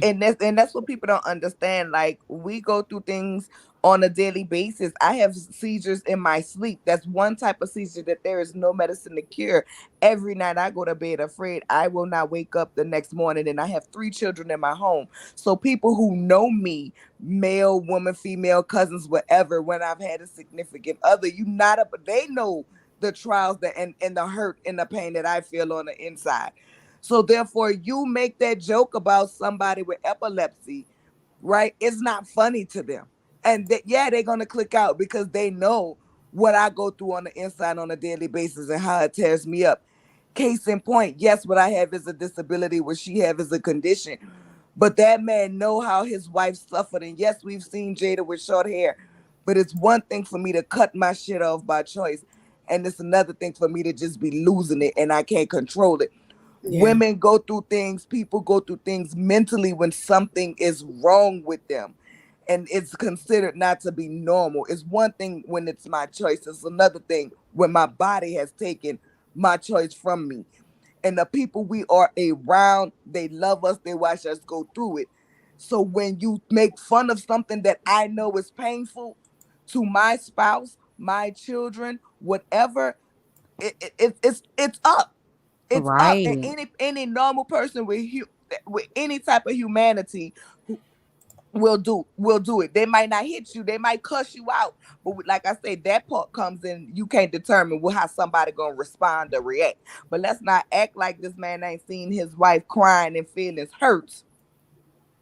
and that's what people don't understand. Like, we go through things on a daily basis. I have seizures in my sleep. That's one type of seizure that there is no medicine to cure. Every night I go to bed afraid I will not wake up the next morning, and I have 3 children in my home. So people who know me, male, woman, female, cousins, whatever, when I've had a significant other, they know the trials and the hurt and the pain that I feel on the inside. So therefore, you make that joke about somebody with epilepsy, right? It's not funny to them. And they're going to click out because they know what I go through on the inside on a daily basis and how it tears me up. Case in point, yes, what I have is a disability, what she have is a condition. But that man know how his wife suffered. And yes, we've seen Jada with short hair. But it's one thing for me to cut my shit off by choice, and it's another thing for me to just be losing it and I can't control it. Yeah. Women go through things, people go through things mentally when something is wrong with them. And it's considered not to be normal. It's one thing when it's my choice. It's another thing when my body has taken my choice from me. And the people we are around, they love us, they watch us go through it. So when you make fun of something that I know is painful to my spouse, my children, whatever, it's up. It's up. And Right. any normal person with any type of humanity will do it. They might not hit you, they might cuss you out, but like I said, that part comes in. You can't determine how somebody gonna respond or react. But let's not act like this man ain't seen his wife crying and feelings hurts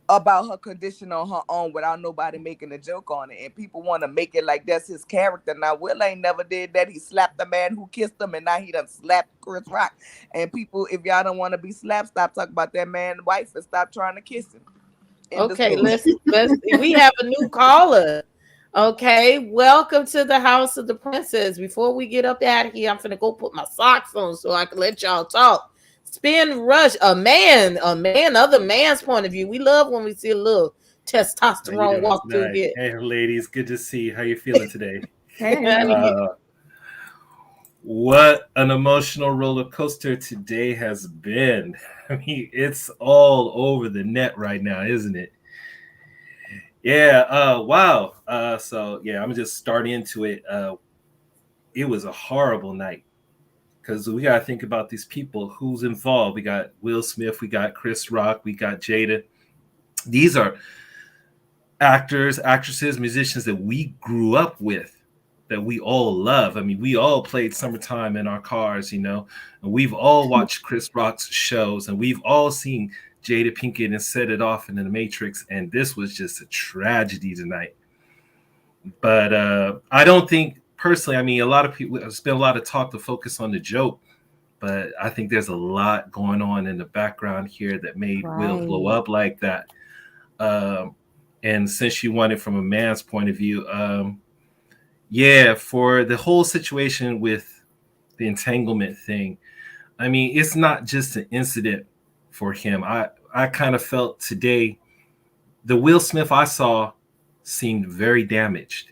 about her condition on her own without nobody making a joke on it. And people want to make it like that's his character. Now Will ain't never did that. He slapped the man who kissed him, and now he done slapped Chris Rock. And people, if y'all don't want to be slapped, stop talking about that man's wife and stop trying to kiss him. Okay, let's we have a new caller. Okay, welcome to the House of the Princess. Before we get up out of here, I'm finna go put my socks on so I can let y'all talk. Spin Rush, a man, other man's point of view. We love when we see a little testosterone walk through here. Hey, ladies, good to see you. How you feeling today? Hey. What an emotional roller coaster today has been. I mean, it's all over the net right now, isn't it? Yeah. Wow. So yeah, I'm just starting into it. It was a horrible night because we got to think about these people who's involved. We got Will Smith, we got Chris Rock, we got Jada. These are actors, actresses, musicians that we grew up with, that we all love. I mean, we all played Summertime in our cars, and we've all watched Chris Rock's shows, and we've all seen Jada Pinkett and Set It Off in The Matrix, and this was just a tragedy tonight. But I don't think, personally, I mean, a lot of people, there's been a lot of talk to focus on the joke, but I think there's a lot going on in the background here that made Will blow up like that. And since you want it from a man's point of view, yeah, for the whole situation with the entanglement thing, I mean, it's not just an incident for him. I kind of felt today, the Will Smith I saw seemed very damaged.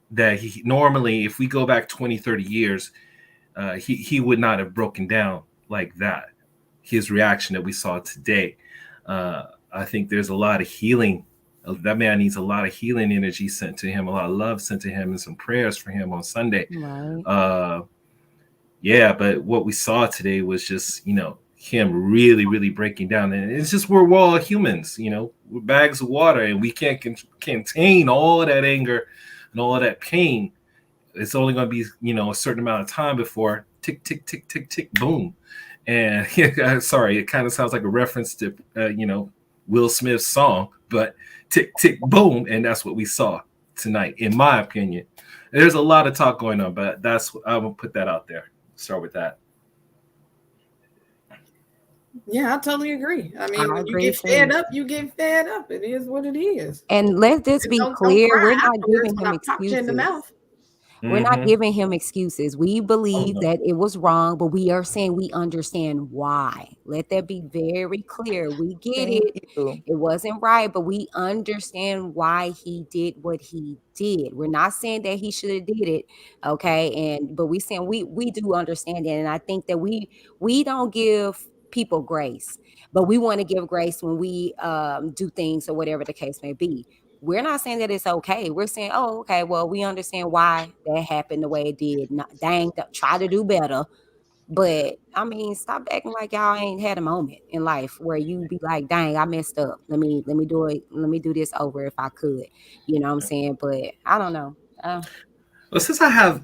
That he normally, if we go back 20, 30 years, he would not have broken down like that. His reaction that we saw today. I think there's a lot of healing. That man needs a lot of healing energy sent to him, a lot of love sent to him, and some prayers for him on Sunday. Right. Yeah, but what we saw today was just, him really, really breaking down. And it's just, we're all humans, we're bags of water, and we can't contain all that anger and all that pain. It's only going to be, a certain amount of time before tick, tick, tick, tick, tick, boom. And sorry, it kind of sounds like a reference to, Will Smith's song, but tick, tick, boom. And that's what we saw tonight, in my opinion. There's a lot of talk going on, but I will put that out there. Start with that. Yeah, I totally agree. I mean, when you get fed up, you get fed up. It is what it is. And let this be clear, we're not giving him excuses. In the mouth. We're not giving him excuses. We believe that it was wrong, but we are saying we understand why. Let that be very clear. We get it. It wasn't right, but we understand why he did what he did. We're not saying that he should have did it, okay? But we saying we do understand it, and I think that we don't give people grace, but we want to give grace when we do things or whatever the case may be. We're not saying that it's okay. We're saying, oh, okay, well, we understand why that happened the way it did. Try to do better. But I mean, stop acting like y'all ain't had a moment in life where you be like, dang, I messed up. Let me do it. Let me do this over if I could. You know what I'm saying? But I don't know. Well, since I have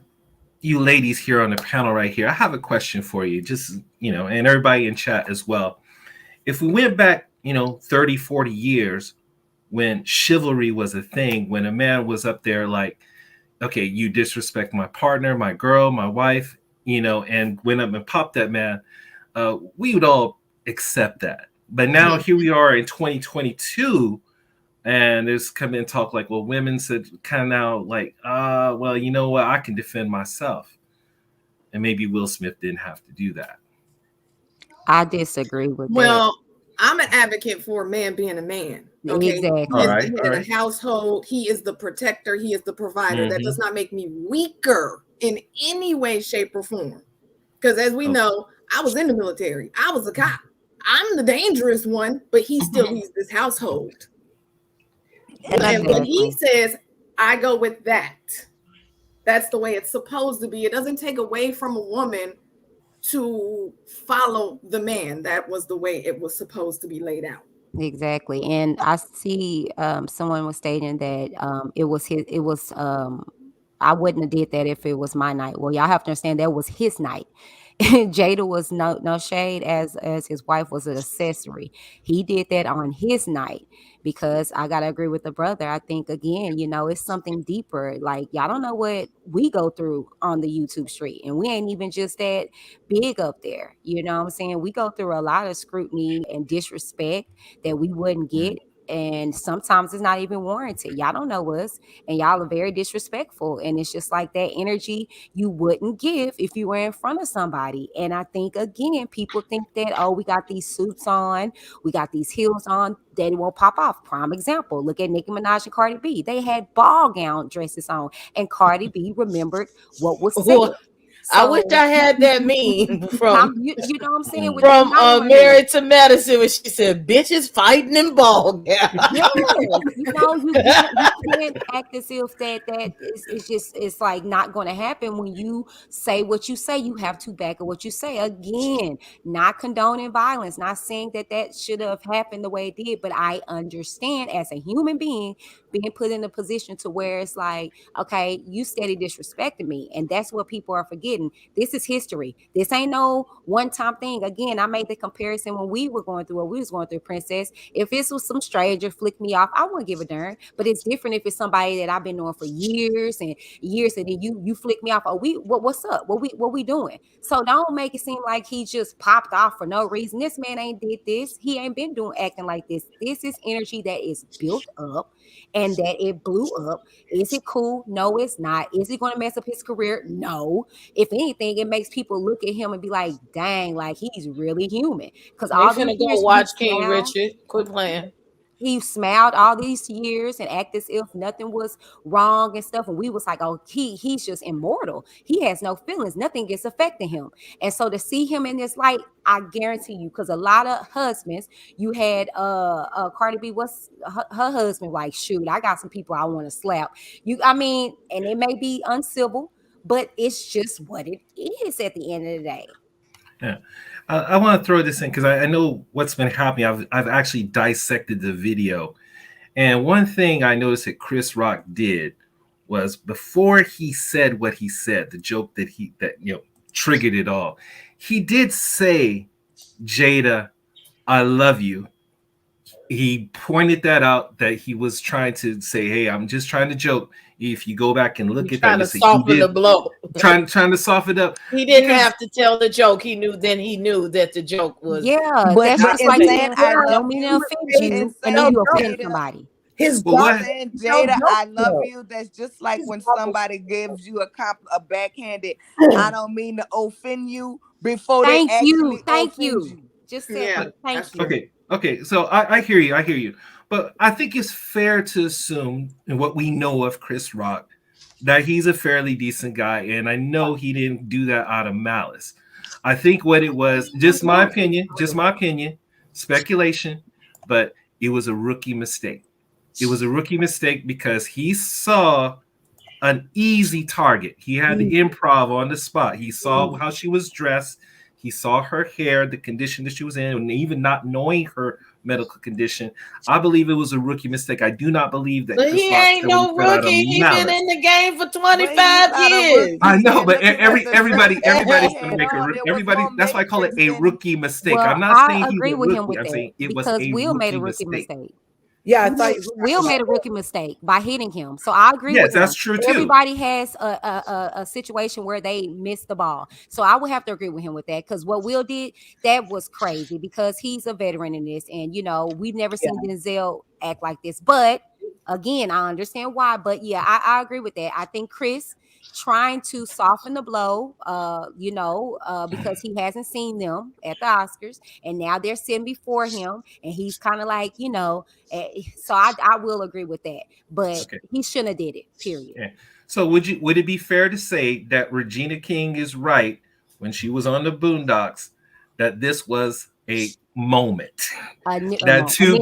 you ladies here on the panel right here, I have a question for you, just, and everybody in chat as well. If we went back, 30, 40 years, when chivalry was a thing, when a man was up there like, okay, you disrespect my partner, my girl, my wife, and went up and popped that man, we would all accept that. But now here we are in 2022, And there's come in talk like, well, women said kind of now like, well, you know what, I can defend myself. And maybe Will Smith didn't have to do that. I disagree with that. Well, I'm an advocate for a man being a man. Okay. Exactly. He is All right, the all head of right. the household. He is the protector. He is the provider. That does not make me weaker in any way, shape, or form. Because as we know, I was in the military. I was a cop. I'm the dangerous one, but he still leads this household. And when he says, I go with that, that's the way it's supposed to be. It doesn't take away from a woman to follow the man. That was the way it was supposed to be laid out. Exactly. And I see someone was stating that I wouldn't have did that if it was my night. Well, y'all have to understand that was his night. Jada was no shade as his wife was an accessory. He did that on his night because I gotta agree with the brother. I think again, it's something deeper. Like y'all don't know what we go through on the YouTube street, and we ain't even just that big up there. You know what I'm saying? We go through a lot of scrutiny and disrespect that we wouldn't get. And sometimes it's not even warranted. Y'all don't know us, and y'all are very disrespectful. And it's just like that energy you wouldn't give if you were in front of somebody. And I think, again, people think that, oh, we got these suits on, we got these heels on, that it won't pop off. Prime example, look at Nicki Minaj and Cardi B. They had ball gown dresses on, and Cardi B remembered what was said. I wish I had that meme from you know what I'm saying? From Married to Medicine, when she said, "Bitches fighting in ball gown." Yes, you can't act as if that it's like not going to happen. When you say what you say, you have to back up what you say. Again, not condoning violence, not saying that should have happened the way it did, but I understand as a human being being put in a position to where it's like, okay, you steady disrespecting me, and that's what people are forgetting. This is history. This ain't no one-time thing. Again, I made the comparison when we were going through what we was going through, Princess. If this was some stranger flick me off, I wouldn't give a darn. But it's different if it's somebody that I've been knowing for years and years, and then you flick me off. Oh, what's up? What we doing? So don't make it seem like he just popped off for no reason. This man ain't did this. He ain't been acting like this. This is energy that is built up, and that it blew up. Is it cool? No, it's not. Is it going to mess up his career? No. If anything, it makes people look at him and be like, dang, like he's really human. Because all finna go watch King Richard. Quit playing. He smiled all these years and acted as if nothing was wrong and stuff. And we was like, oh, he's just immortal. He has no feelings. Nothing gets affecting him. And so to see him in this light, I guarantee you, because a lot of husbands, you had Cardi B, what's her husband like? Shoot, I got some people I want to slap. And it may be uncivil, but it's just what it is at the end of the day. Yeah. I want to throw this in because I know what's been happening. I've actually dissected the video. And one thing I noticed that Chris Rock did was before he said what he said, the joke that triggered it all, he did say, Jada, I love you. He pointed that out, that he was trying to say, hey, I'm just trying to joke. If you go back and look at that, trying to soften the blow. Trying to soften it up. He didn't have to tell the joke. He knew that the joke was. Yeah, but that's just like saying, I don't mean to offend you, and then you offend somebody. His saying, Jada, I love you. That's just like when somebody gives you a backhanded, I don't mean to offend you, before they actually offend you. Just say thank you. Okay. So I hear you. But I think it's fair to assume, in what we know of Chris Rock, that he's a fairly decent guy. And I know he didn't do that out of malice. I think what it was, just my opinion, speculation, but it was a rookie mistake. It was a rookie mistake because he saw an easy target. He had the improv on the spot. He saw how she was dressed. He saw her hair, the condition that she was in, and even not knowing her medical condition. I believe it was a rookie mistake. I do not believe that. But he ain't no rookie. He's been in the game for 25 years. I know, but everybody. That's why I call it a rookie mistake. Well, I'm not saying I agree he's a with rookie. him with I'm that, saying it was because a Will made a rookie rookie mistake. Yeah, I thought you were Will talking made a about rookie mistake by hitting him. So I agree Yes, with him. that's true too. Everybody has a situation where they missed the ball. So I would have to agree with him with that, because what Will did, that was crazy, because he's a veteran in this. And, you know, we've never seen Denzel act like this. But again, I understand why. But yeah, I agree with that. I think Chris trying to soften the blow, because he hasn't seen them at the Oscars, and now they're sitting before him, and he's kind of like, so I will agree with that, but Okay. he shouldn't have did it, period. Yeah. So would it be fair to say that Regina King is right when she was on the Boondocks that this was a moment? Two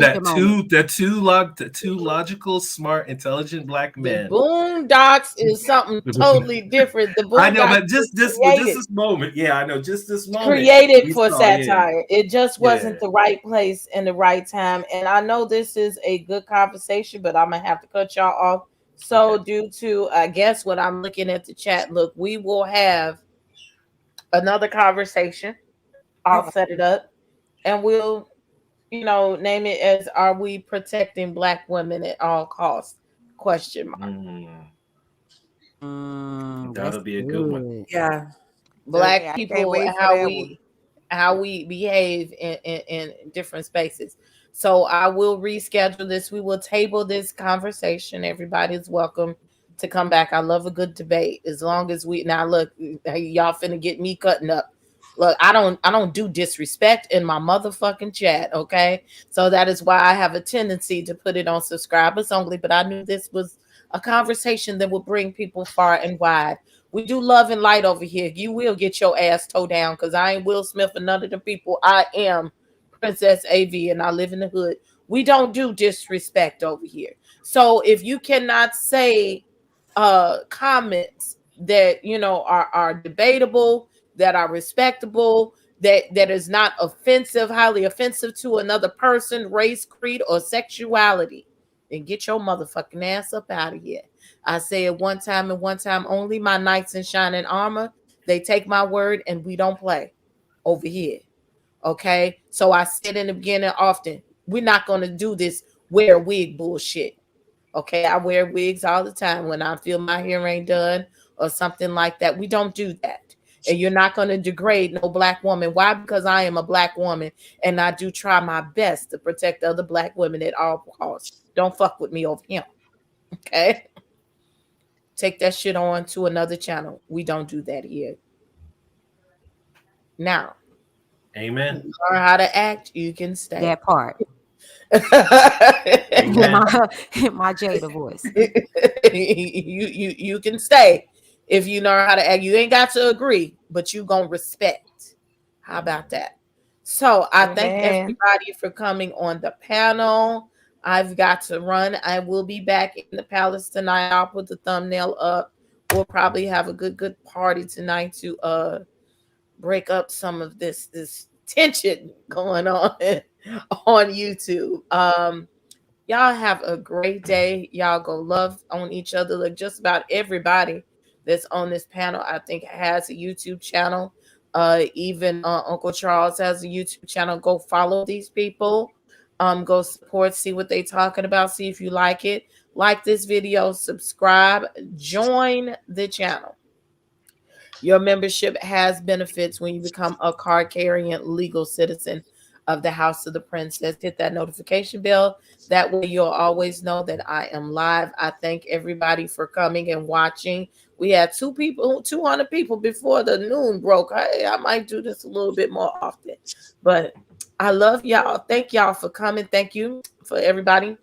logical, smart, intelligent black men. The Boondocks is something totally different. The Boondocks I know, but just this moment. Yeah, I know. Just this moment. Created for satire. Yeah. It just wasn't the right place and the right time. And I know this is a good conversation, but I'm gonna have to cut y'all off. So due to, I guess, what I'm looking at the chat, look, we will have another conversation. I'll set it up, and we'll, name it as, are we protecting black women at all costs? Question mark. That'll be a good one. Yeah. Black people, how we behave in different spaces. So I will reschedule this. We will table this conversation. Everybody's welcome to come back. I love a good debate. As long as now look, y'all finna get me cutting up. Look, I don't do disrespect in my motherfucking chat, okay? So that is why I have a tendency to put it on subscribers only, but I knew this was a conversation that would bring people far and wide. We do love and light over here. You will get your ass towed down, because I ain't Will Smith and none of the people. I am Princess A.V. and I live in the hood. We don't do disrespect over here. So if you cannot say comments that are debatable, that are respectable, that is not offensive, highly offensive to another person, race, creed, or sexuality, then get your motherfucking ass up out of here. I say it one time and one time only. My knights in shining armor, they take my word, and we don't play over here. Okay? So I said in the beginning often, we're not going to do this wear wig bullshit. Okay? I wear wigs all the time when I feel my hair ain't done or something like that. We don't do that. And you're not going to degrade no black woman. Why? Because I am a black woman, and I do try my best to protect other black women at all costs. Don't fuck with me over him. Okay? Take that shit on to another channel. We don't do that here. Now, amen. You learn how to act, you can stay. That part. my Jada voice. You can stay if you know how to act. You ain't got to agree, but you gonna respect. How about that? So I thank everybody for coming on the panel. I've got to run. I will be back in the palace tonight. I'll put the thumbnail up. We'll probably have a good party tonight to break up some of this tension going on YouTube. Y'all have a great day. Y'all go love on each other. Like, just about everybody that's on this panel, I think, has a YouTube channel. Even Uncle Charles has a YouTube channel. Go follow these people. Go support, see what they talking about, see if you like it. Like this video, subscribe, join the channel. Your membership has benefits when you become a card-carrying legal citizen of the House of the Princess. Hit that notification bell. That way you'll always know that I am live. I thank everybody for coming and watching. We had 200 people before the noon broke. I might do this a little bit more often. But I love y'all. Thank y'all for coming. Thank you for everybody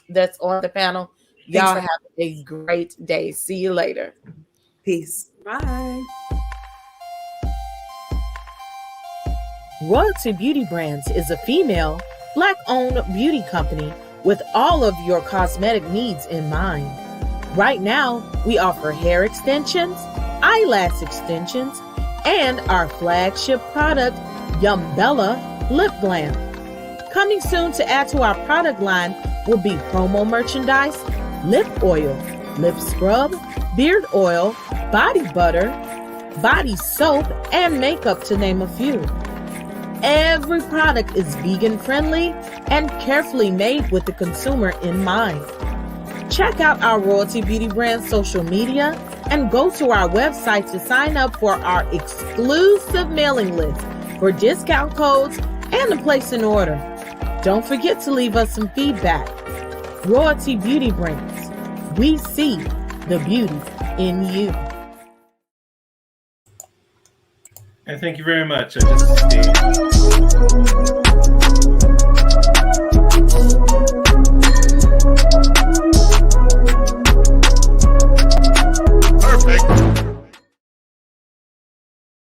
that's on the panel. Y'all have a great day. See you later. Peace. Bye. Royalty Beauty Brands is a female, Black-owned beauty company with all of your cosmetic needs in mind. Right now, we offer hair extensions, eyelash extensions, and our flagship product, Yumbella Lip Glam. Coming soon to add to our product line will be promo merchandise, lip oil, lip scrub, beard oil, body butter, body soap, and makeup, to name a few. Every product is vegan friendly, and carefully made with the consumer in mind. Check out our Royalty Beauty brand social media and go to our website to sign up for our exclusive mailing list for discount codes and to place an order. Don't forget to leave us some feedback. Royalty Beauty Brands. We see the beauty in you. And thank you very much. I just